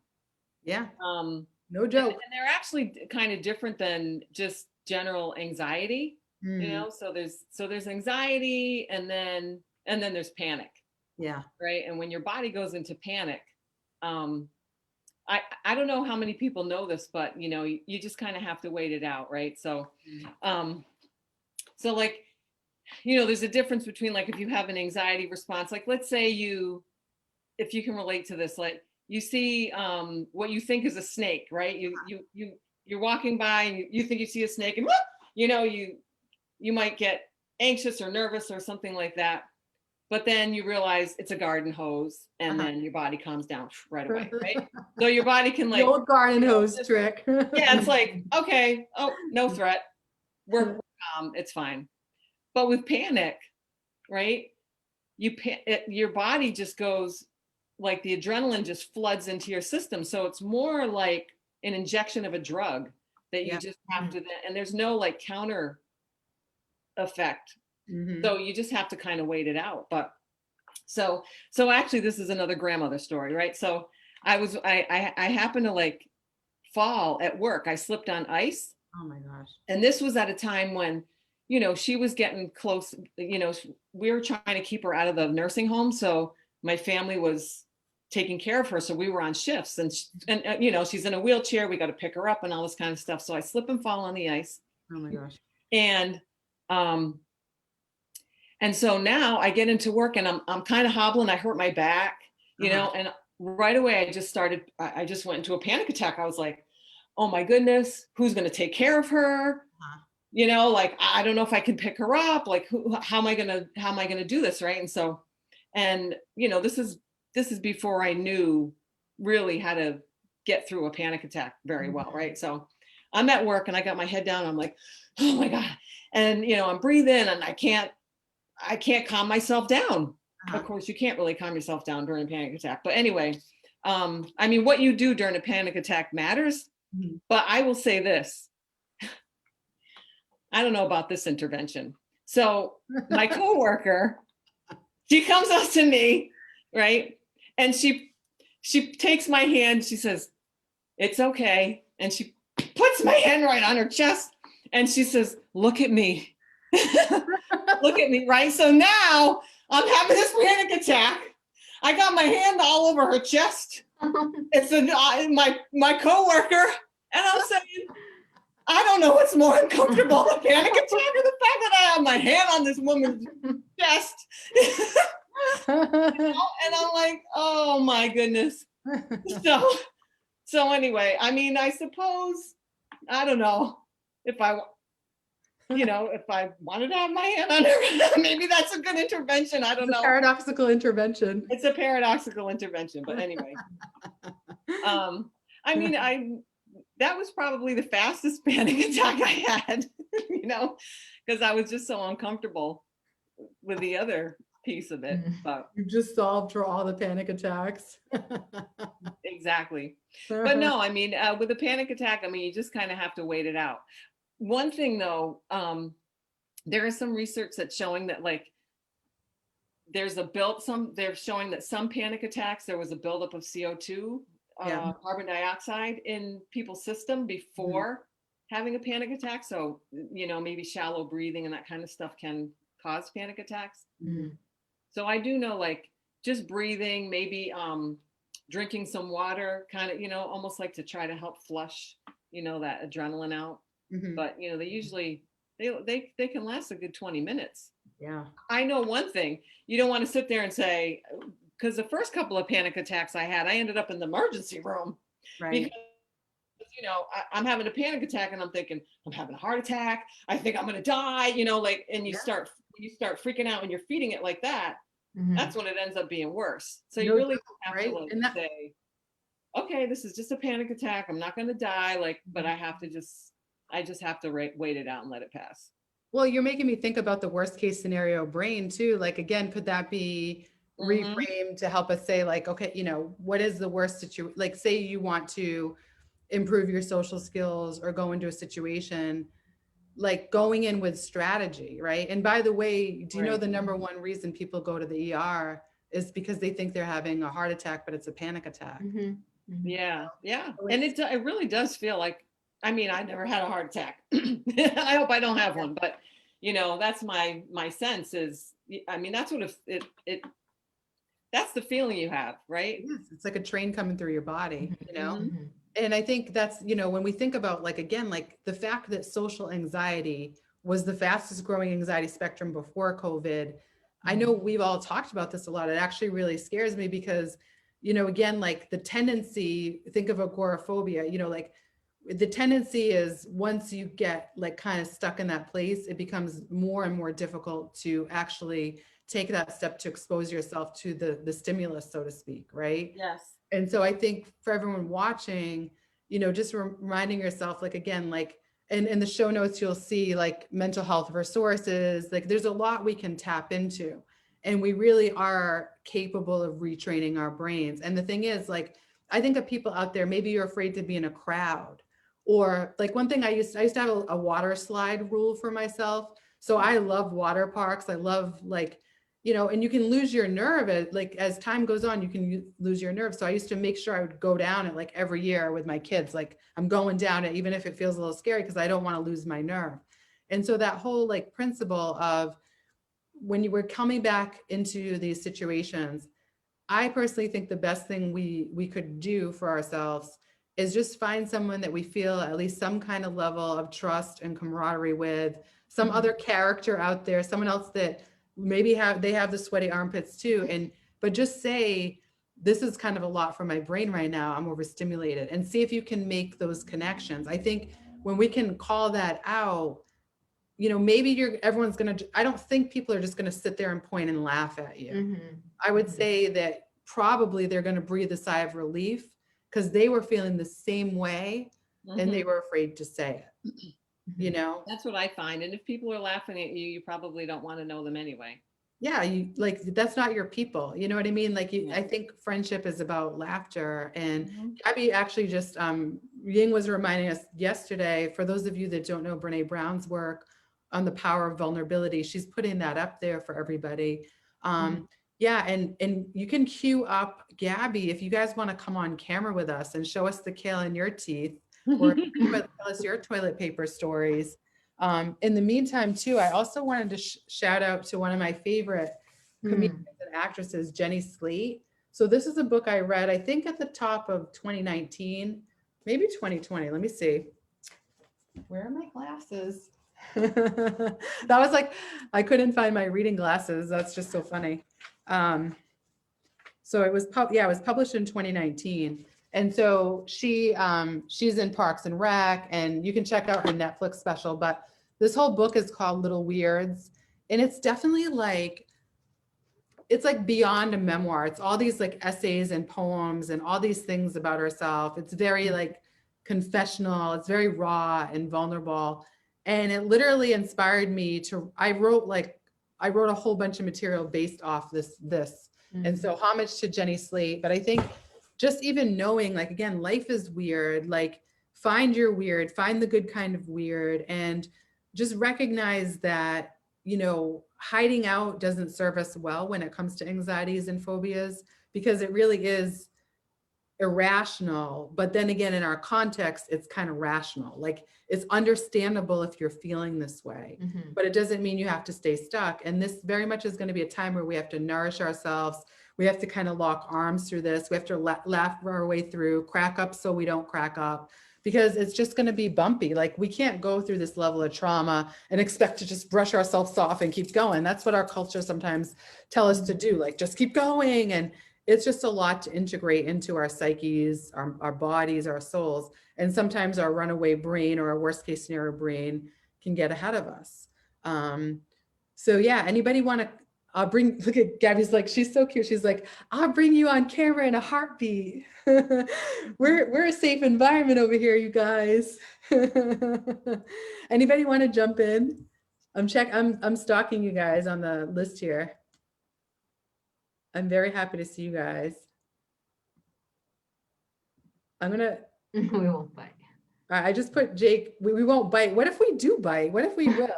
Yeah. No joke. And they're actually kind of different than just general anxiety. You know, so there's anxiety, and then there's panic. Yeah. Right. And when your body goes into panic, I don't know how many people know this, but you know, you just kind of have to wait it out. Right. So, so like, you know, there's a difference between like, if you have an anxiety response, like, let's say if you can relate to this, like you see what you think is a snake, right? You're walking by and you think you see a snake, and you know, you might get anxious or nervous or something like that. But then you realize it's a garden hose, and then your body calms down right away, right? So your body can like— the old garden hose trick. Yeah, it's like, okay, oh, no threat. We're calm, it's fine. But with panic, right? Your body just goes, like the adrenaline just floods into your system. So it's more like an injection of a drug that you just have to, and there's no like counter effect. Mhm. So you just have to kind of wait it out. But so actually this is another grandmother story, right? So I happened to like fall at work. I slipped on ice. Oh my gosh. And this was at a time when, you know, she was getting close, you know, we were trying to keep her out of the nursing home. So my family was taking care of her. So we were on shifts and you know, she's in a wheelchair. We got to pick her up and all this kind of stuff. So I slip and fall on the ice. Oh my gosh. And so now I get into work and I'm kind of hobbling. I hurt my back, you know, and right away I just went into a panic attack. I was like, oh my goodness, who's going to take care of her? You know, like, I don't know if I can pick her up. Like, how am I going to do this? Right. And so, and you know, this is before I knew really how to get through a panic attack very well. Right. So I'm at work and I got my head down. I'm like, oh my God. And, you know, I'm breathing and I can't calm myself down. Of course, you can't really calm yourself down during a panic attack. But anyway, I mean, what you do during a panic attack matters. But I will say this. I don't know about this intervention. So my coworker, she comes up to me, right? And she takes my hand. She says, "It's okay." And she puts my hand right on her chest. And she says, "Look at me." Look at me, right? So now I'm having this panic attack. I got my hand all over her chest. It's my coworker, and I'm saying, I don't know what's more uncomfortable, a panic attack or the fact that I have my hand on this woman's chest. You know? And I'm like, oh my goodness. So anyway, I mean, I suppose, I don't know if I wanted to have my hand on her, maybe that's a good intervention. I don't know. Paradoxical intervention. It's a paradoxical intervention, but anyway. I mean, that was probably the fastest panic attack I had, you know, because I was just so uncomfortable with the other piece of it. But You just solved for all the panic attacks. exactly. But no, I mean, with a panic attack, I mean, you just kind of have to wait it out. One thing though, there is some research that's showing that like they're showing that some panic attacks, there was a buildup of CO2, carbon dioxide in people's system before having a panic attack. So, you know, maybe shallow breathing and that kind of stuff can cause panic attacks. So I do know like just breathing, maybe drinking some water, kind of, you know, almost like to try to help flush, you know, that adrenaline out. But, you know, they usually, they can last a good 20 minutes. Yeah. I know one thing, you don't want to sit there and say, because the first couple of panic attacks I had, I ended up in the emergency room. Right. Because, you know, I'm having a panic attack and I'm thinking, I'm having a heart attack. I think I'm going to die, you know, like, and you start freaking out and you're feeding it like that. That's when it ends up being worse. So you really have to like say, okay, this is just a panic attack. I'm not going to die. Like, but I just have to wait it out and let it pass. Well, you're making me think about the worst case scenario brain too. Like, again, could that be reframed to help us say like, okay, you know, what is the worst situation? Like, say you want to improve your social skills or go into a situation, like going in with strategy, right? And by the way, do you know the number one reason people go to the ER is because they think they're having a heart attack, but it's a panic attack. Yeah. And it really does feel like, I mean, I never had a heart attack. I hope I don't have one, but you know, that's my sense is, I mean, that's what that's the feeling you have, right? Yes, it's like a train coming through your body, you know? And I think that's, you know, when we think about like, again, like the fact that social anxiety was the fastest growing anxiety spectrum before COVID. I know we've all talked about this a lot. It actually really scares me because, you know, again, like the tendency, think of agoraphobia, you know, like the tendency is once you get like kind of stuck in that place, it becomes more and more difficult to actually take that step to expose yourself to the stimulus, so to speak, right? Yes. And so I think for everyone watching, you know, just reminding yourself, like, again, like, and in the show notes, you'll see like mental health resources, like there's a lot we can tap into, and we really are capable of retraining our brains. And the thing is, like, I think of people out there, maybe you're afraid to be in a crowd, or like one thing I used to have a water slide rule for myself. So I love water parks. I love like, you know, and you can lose your nerve as time goes on, you can lose your nerve. So I used to make sure I would go down it like every year with my kids. Like I'm going down it, even if it feels a little scary, because I don't want to lose my nerve. And so that whole like principle of when you were coming back into these situations, I personally think the best thing we could do for ourselves is just find someone that we feel at least some kind of level of trust and camaraderie with, some other character out there, someone else that maybe they have the sweaty armpits too. But just say, this is kind of a lot for my brain right now. I'm overstimulated, and see if you can make those connections. I think when we can call that out, you know, maybe everyone's going to, I don't think people are just going to sit there and point and laugh at you. I would say that probably they're going to breathe a sigh of relief because they were feeling the same way and they were afraid to say it, you know? That's what I find. And if people are laughing at you, you probably don't want to know them anyway. Yeah, you like, that's not your people. You know what I mean? Like I think friendship is about laughter. And Gabby actually just, Ying was reminding us yesterday, for those of you that don't know Brene Brown's work on the power of vulnerability, she's putting that up there for everybody. Yeah, and you can queue up Gabby if you guys want to come on camera with us and show us the kale in your teeth, or tell us your toilet paper stories. In the meantime, too, I also wanted to shout out to one of my favorite comedians and actresses, Jenny Slate. So this is a book I read, I think at the top of 2019, maybe 2020. Let me see. Where are my glasses? That was like, I couldn't find my reading glasses. That's just so funny. So it was published in 2019. And so she's in Parks and Rec, and you can check out her Netflix special, but this whole book is called Little Weirds. And it's definitely like, it's like beyond a memoir. It's all these like essays and poems and all these things about herself. It's very like confessional. It's very raw and vulnerable. And it literally inspired me to, I wrote a whole bunch of material based off this. And so homage to Jenny Slate. But I think just even knowing, like, again, life is weird, like find your weird, find the good kind of weird, and just recognize that, you know, hiding out doesn't serve us well when it comes to anxieties and phobias, because it really is irrational. But then again, in our context, it's kind of rational. Like it's understandable if you're feeling this way, but it doesn't mean you have to stay stuck. And this very much is going to be a time where we have to nourish ourselves. We have to kind of lock arms through this. We have to laugh our way through, crack up so we don't crack up, because it's just going to be bumpy. Like we can't go through this level of trauma and expect to just brush ourselves off and keep going. That's what our culture sometimes tell us to do. Like just keep going. And it's just a lot to integrate into our psyches, our bodies, our souls. And sometimes our runaway brain or our worst case scenario brain can get ahead of us. So yeah, anybody want to, look at Gabby's like, she's so cute. She's like, I'll bring you on camera in a heartbeat. We're a safe environment over here, you guys. Anybody want to jump in? I'm stalking you guys on the list here. I'm very happy to see you guys. I'm gonna. We won't bite. All right, I just put Jake. We won't bite. What if we do bite? What if we will?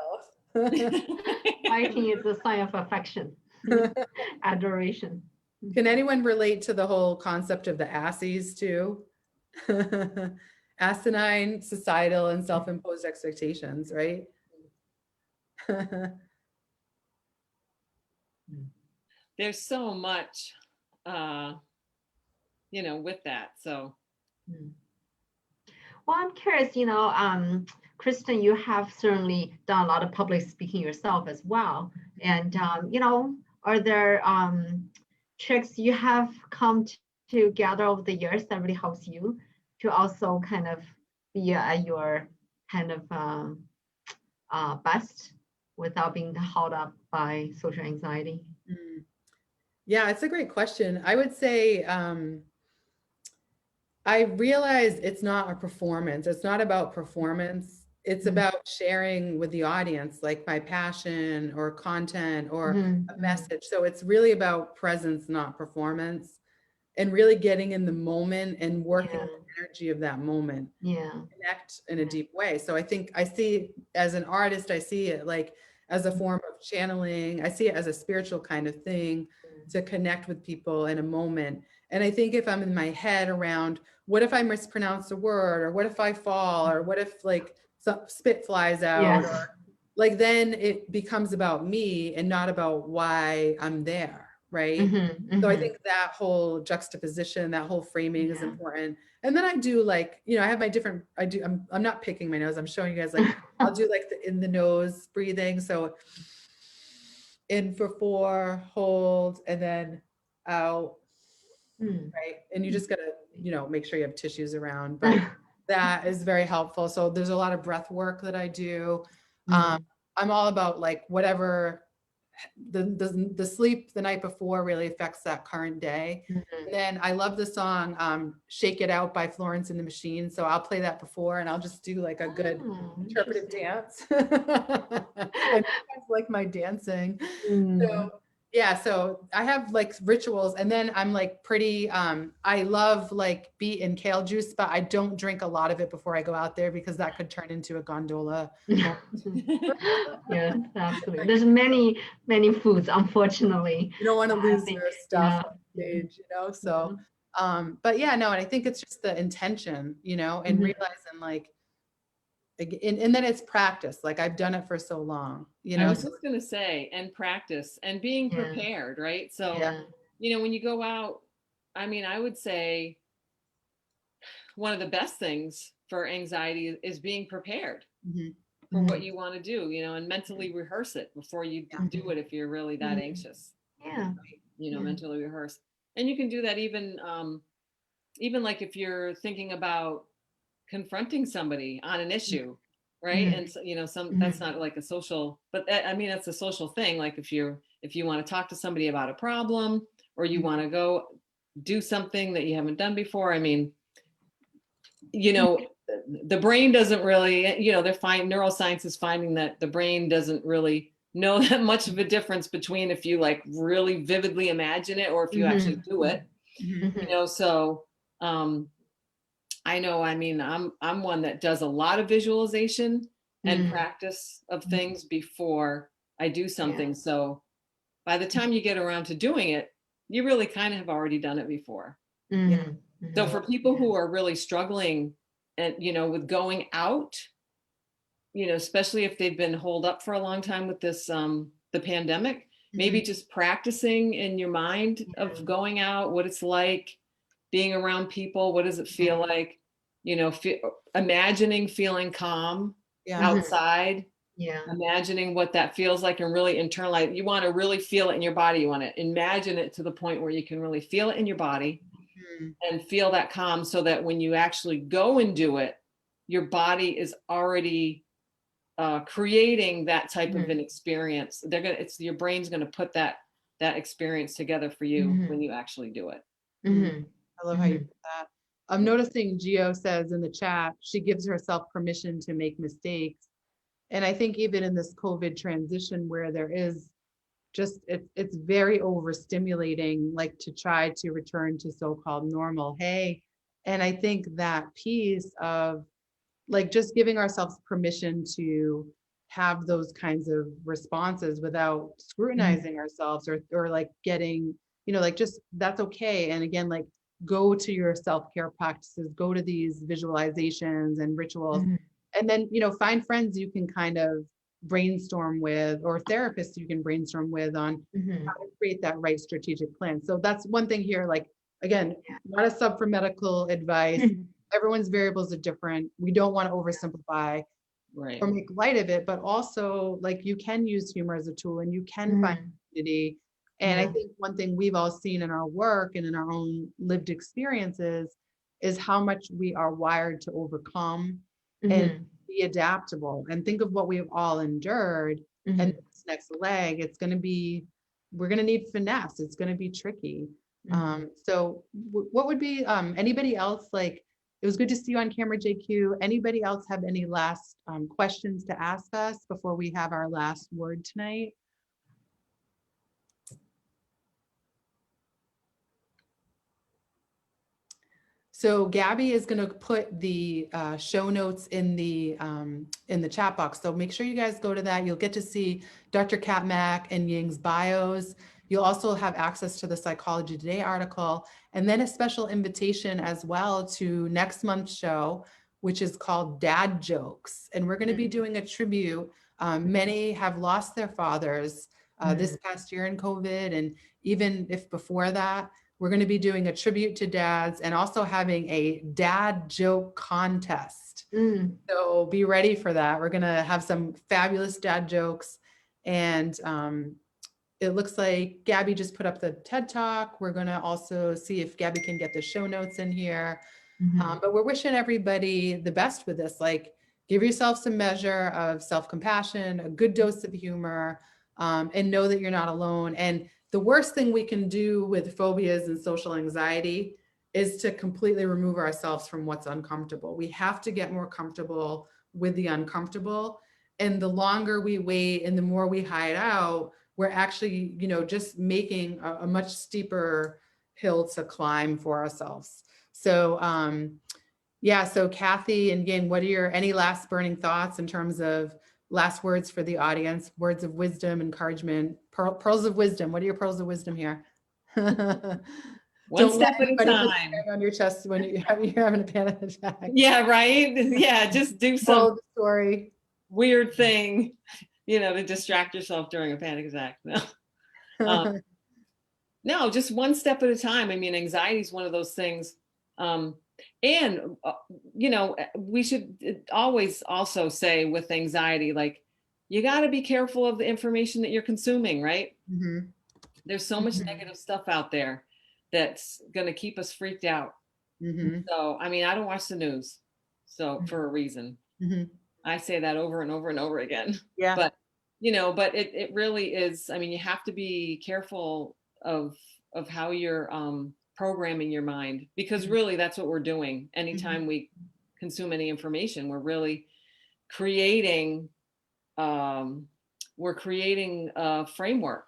Biting is a sign of affection, adoration. Can anyone relate to the whole concept of the assies too? Asinine, societal, and self-imposed expectations, right? There's so much, you know, with that. So. Well, I'm curious, you know, Kristen, you have certainly done a lot of public speaking yourself as well. And, you know, are there tricks you have come to gather over the years that really helps you to also kind of be at your kind of best without being held up by social anxiety? Yeah, it's a great question. I would say, I realized it's not a performance. It's not about performance. It's about sharing with the audience, like my passion or content or a message. So it's really about presence, not performance, and really getting in the moment and working the energy of that moment. Connect in a deep way. So I think I see, as an artist, I see it like as a form of channeling. I see it as a spiritual kind of thing to connect with people in a moment. And I think if I'm in my head around, what if I mispronounce a word, or what if I fall, or what if like some spit flies out, Yes. or like, then it becomes about me and not about why I'm there, right? So I think that whole juxtaposition, that whole framing is important. And then I do like, you know, I have my different, I'm not picking my nose. I'm showing you guys, like, I'll do like the in the nose breathing. So in for 4, hold, and then out, right? And you just gotta, you know, make sure you have tissues around, but that is very helpful. So there's a lot of breath work that I do. I'm all about like whatever the sleep the night before really affects that current day. And then I love the song Shake It Out by Florence and the Machine. So I'll play that before, and I'll just do like a good interpretive dance. And you guys like my dancing. So yeah, so I have like rituals, and then I'm like pretty, I love like beet and kale juice, but I don't drink a lot of it before I go out there because that could turn into a gondola. Yes, absolutely. There's many foods, unfortunately. You don't want to lose think, your stuff on stage, you know? So, but yeah, no, and I think it's just the intention, you know, and realizing like, and then it's practice. Like I've done it for so long, you know? I was just going to say, and practice and being prepared, right? So, you know, when you go out, I mean, I would say one of the best things for anxiety is being prepared for what you want to do, you know, and mentally rehearse it before you do it if you're really that anxious. You know, mentally rehearse. And you can do that even like if you're thinking about confronting somebody on an issue, right? And so, you know, that's not like a social, but I mean, that's a social thing. Like if you want to talk to somebody about a problem, or you want to go do something that you haven't done before. I mean, you know, the brain doesn't really, you know, neuroscience is finding that the brain doesn't really know that much of a difference between if you like really vividly imagine it or if you actually do it, you know. So I know, I mean, I'm one that does a lot of visualization and practice of things before I do something. So by the time you get around to doing it, you really kind of have already done it before. So for people who are really struggling and, you know, with going out, you know, especially if they've been holed up for a long time with this, the pandemic, maybe just practicing in your mind of going out, what it's like, being around people, what does it feel like, you know, imagining feeling calm outside, imagining what that feels like, and really internalize. You want to really feel it in your body. You want to imagine it to the point where you can really feel it in your body and feel that calm, so that when you actually go and do it, your body is already creating that type of an experience. Your brain's going to put that experience together for you when you actually do it. I love how you put that. I'm noticing Gio says in the chat, she gives herself permission to make mistakes. And I think even in this COVID transition where there is just, it's very overstimulating, like to try to return to so-called normal. Hey, and I think that piece of like just giving ourselves permission to have those kinds of responses without scrutinizing ourselves or like getting, you know, like just that's okay. And again, like go to your self-care practices, go to these visualizations and rituals, and then, you know, find friends you can kind of brainstorm with, or therapists you can brainstorm with on how to create that right strategic plan. So that's one thing here, like, again, not a sub for medical advice. Everyone's variables are different. We don't want to oversimplify or make light of it, but also like you can use humor as a tool and you can find community. And I think one thing we've all seen in our work and in our own lived experiences is how much we are wired to overcome and be adaptable. And think of what we've all endured. And this next leg, it's going to be, we're going to need finesse. It's going to be tricky. So what would be anybody else, like, it was good to see you on camera, JQ. Anybody else have any last questions to ask us before we have our last word tonight? So Gabby is going to put the show notes in the chat box. So make sure you guys go to that. You'll get to see Dr. Katmack and Ying's bios. You'll also have access to the Psychology Today article, and then a special invitation as well to next month's show, which is called Dad Jokes. And we're going to be doing a tribute. Many have lost their fathers this past year in COVID, and even if before that. We're going to be doing a tribute to dads and also having a dad joke contest. So be ready for that. We're going to have some fabulous dad jokes. And it looks like Gabby just put up the TED Talk. We're going to also see if Gabby can get the show notes in here. But we're wishing everybody the best with this. Like, give yourself some measure of self-compassion, a good dose of humor, and know that you're not alone. And the worst thing we can do with phobias and social anxiety is to completely remove ourselves from what's uncomfortable. We have to get more comfortable with the uncomfortable. And the longer we wait and the more we hide out, we're actually, just making a much steeper hill to climb for ourselves. So, so Kathy and Ying, what are any last burning thoughts in terms of last words for the audience, words of wisdom, encouragement, pearls of wisdom? What are your pearls of wisdom here? One step at a time. On your chest when you're having a panic attack. Yeah, right. Yeah, just do some story. Weird thing, to distract yourself during a panic attack. No, no, just one step at a time. I mean, anxiety is one of those things. And, we should always also say with anxiety, like, you got to be careful of the information that you're consuming, right? There's so much negative stuff out there that's going to keep us freaked out. So, I mean, I don't watch the news. So for a reason, I say that over and over and over again. Yeah. But, but it really is, I mean, you have to be careful of how you're, programming your mind, because really that's what we're doing. Anytime we consume any information, we're really creating a framework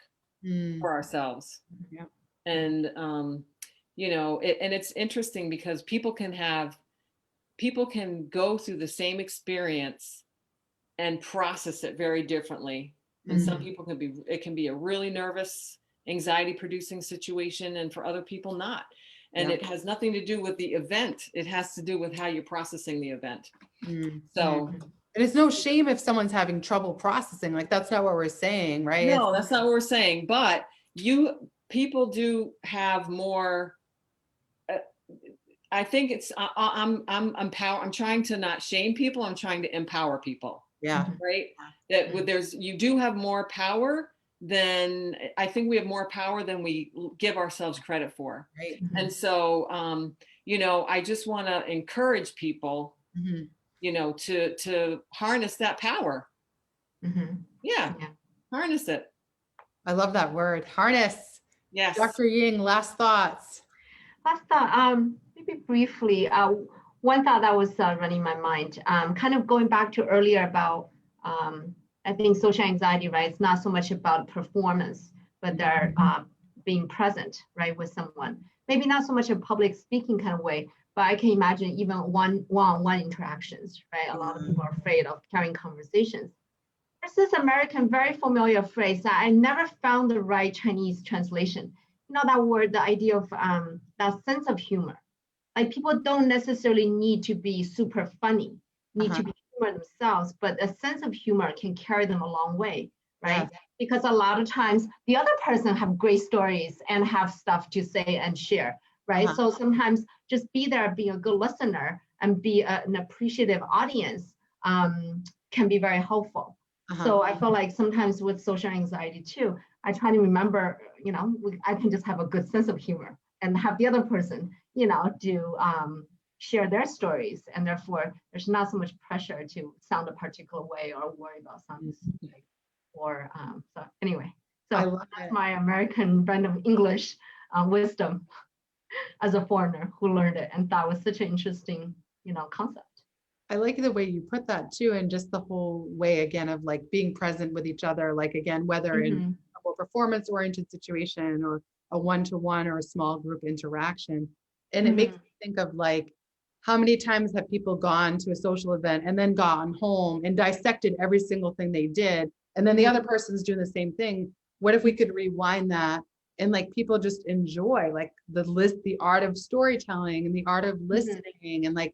for ourselves. Yeah. And and it's interesting because people can go through the same experience and process it very differently. And some people it can be a really nervous, anxiety producing situation, and for other people not. And it has nothing to do with the event. It has to do with how you're processing the event. So, and it's no shame if someone's having trouble processing. Like, that's not what we're saying, right? No, that's not what we're saying. But people do have more. I think it's I'm trying to not shame people. I'm trying to empower people. Yeah. Right. That you do have more power. Then I think we have more power than we give ourselves credit for. Right. And so, I just want to encourage people, to harness that power. Yeah. Harness it. I love that word, harness. Yes. Dr. Ying, last thoughts. Maybe briefly, one thought that was running my mind, kind of going back to earlier about, I think social anxiety, right? It's not so much about performance, but they're being present, right, with someone. Maybe not so much a public speaking kind of way, but I can imagine even one-on-one interactions, right? A lot of people are afraid of carrying conversations. There's this American, very familiar phrase that I never found the right Chinese translation. That word, the idea of that sense of humor. Like, people don't necessarily need to be super funny, need to be humor themselves, but a sense of humor can carry them a long way, right? Yeah. Because a lot of times the other person have great stories and have stuff to say and share, right? So sometimes just be there, be a good listener, and be an appreciative audience can be very helpful. So I feel like sometimes with social anxiety too, I try to remember, I can just have a good sense of humor and have the other person, do share their stories, and therefore there's not so much pressure to sound a particular way or worry about sounding stupid. Or so anyway, so that's my American brand of English wisdom as a foreigner who learned it, and that was such an interesting, concept. I like the way you put that too, and just the whole way again of like being present with each other, like again, whether in a more performance-oriented situation or a one-to-one or a small group interaction. And it makes me think of like, how many times have people gone to a social event and then gone home and dissected every single thing they did? And then the other person's doing the same thing. What if we could rewind that and like people just enjoy like the art of storytelling and the art of listening and like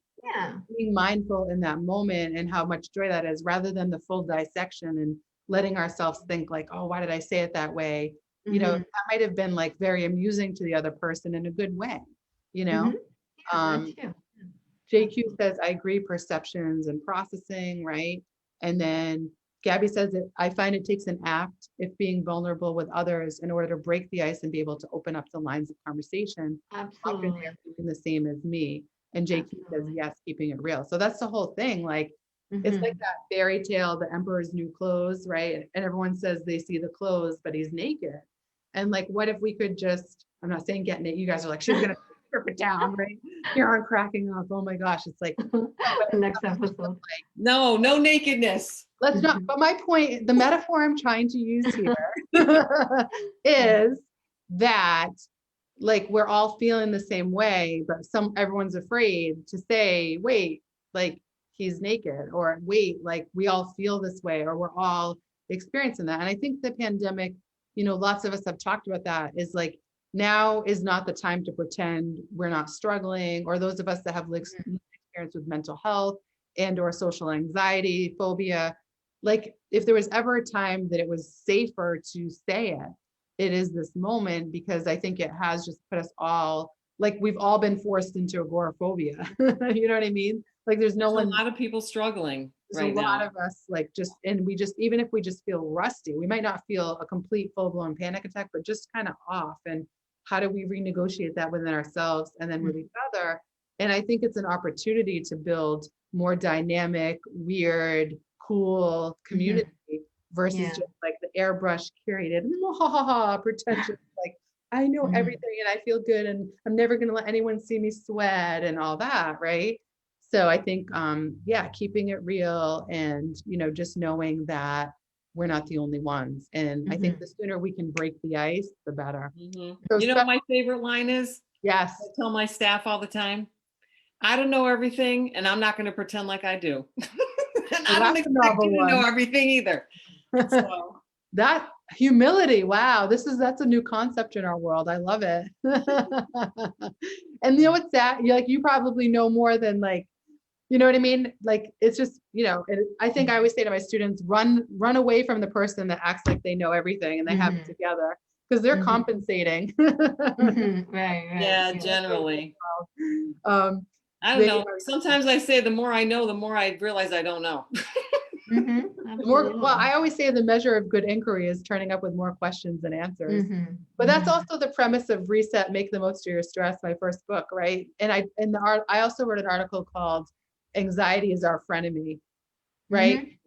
being mindful in that moment and how much joy that is, rather than the full dissection and letting ourselves think like, oh, why did I say it that way? You know, that might have been like very amusing to the other person in a good way, you know? JQ says, I agree, perceptions and processing, right? And then Gabby says that I find it takes an act if being vulnerable with others in order to break the ice and be able to open up the lines of conversation. Absolutely. Often they're thinking the same as me. And JQ says, yes, keeping it real. So that's the whole thing. Like, it's like that fairy tale, the emperor's new clothes, right? And everyone says they see the clothes, but he's naked. And like, what if we could just, I'm not saying get naked. You guys are like, she's going to strip it down, right? Here on Cracking Up. Oh my gosh. It's like, next episode. Like, no nakedness. Let's not, but my point, the metaphor I'm trying to use here is that like, we're all feeling the same way, but everyone's afraid to say, wait, like he's naked, or wait, like we all feel this way, or we're all experiencing that. And I think the pandemic, you know, lots of us have talked about that, is like, now is not the time to pretend we're not struggling, or those of us that have experience with mental health and or social anxiety, phobia. Like, if there was ever a time that it was safer to say it, it is this moment, because I think it has just put us all, like, we've all been forced into agoraphobia. You know what I mean? Like, there's no one. A lot of people struggling right now. There's a lot of us, like, just, and we just, even if we just feel rusty, we might not feel a complete full-blown panic attack, but just kind of off. And how do we renegotiate that within ourselves and then with each other? And I think it's an opportunity to build more dynamic, weird, cool community versus just like the airbrush curated, pretentious, like, I know everything and I feel good and I'm never going to let anyone see me sweat and all that, right? So I think, keeping it real and, you know, just knowing that we're not the only ones. And I think the sooner we can break the ice, the better. So you know what my favorite line is? Yes. I tell my staff all the time, I don't know everything and I'm not going to pretend like I do. And I don't expect you to know everything either. So. That humility, wow, that's a new concept in our world. I love it. And you know what's that? You probably know more than, like, you know what I mean? Like, it's just, you know, I think I always say to my students, run away from the person that acts like they know everything and they have it together, because they're compensating. Right. Yeah, generally. I don't know. Sometimes I say the more I know, the more I realize I don't know. Well, I always say the measure of good inquiry is turning up with more questions than answers. But that's also the premise of Reset, Make the Most of Your Stress, my first book, right? And I also wrote an article called Anxiety is Our Frenemy, right?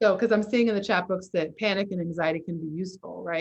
So, because I'm seeing in the chat books that panic and anxiety can be useful, right?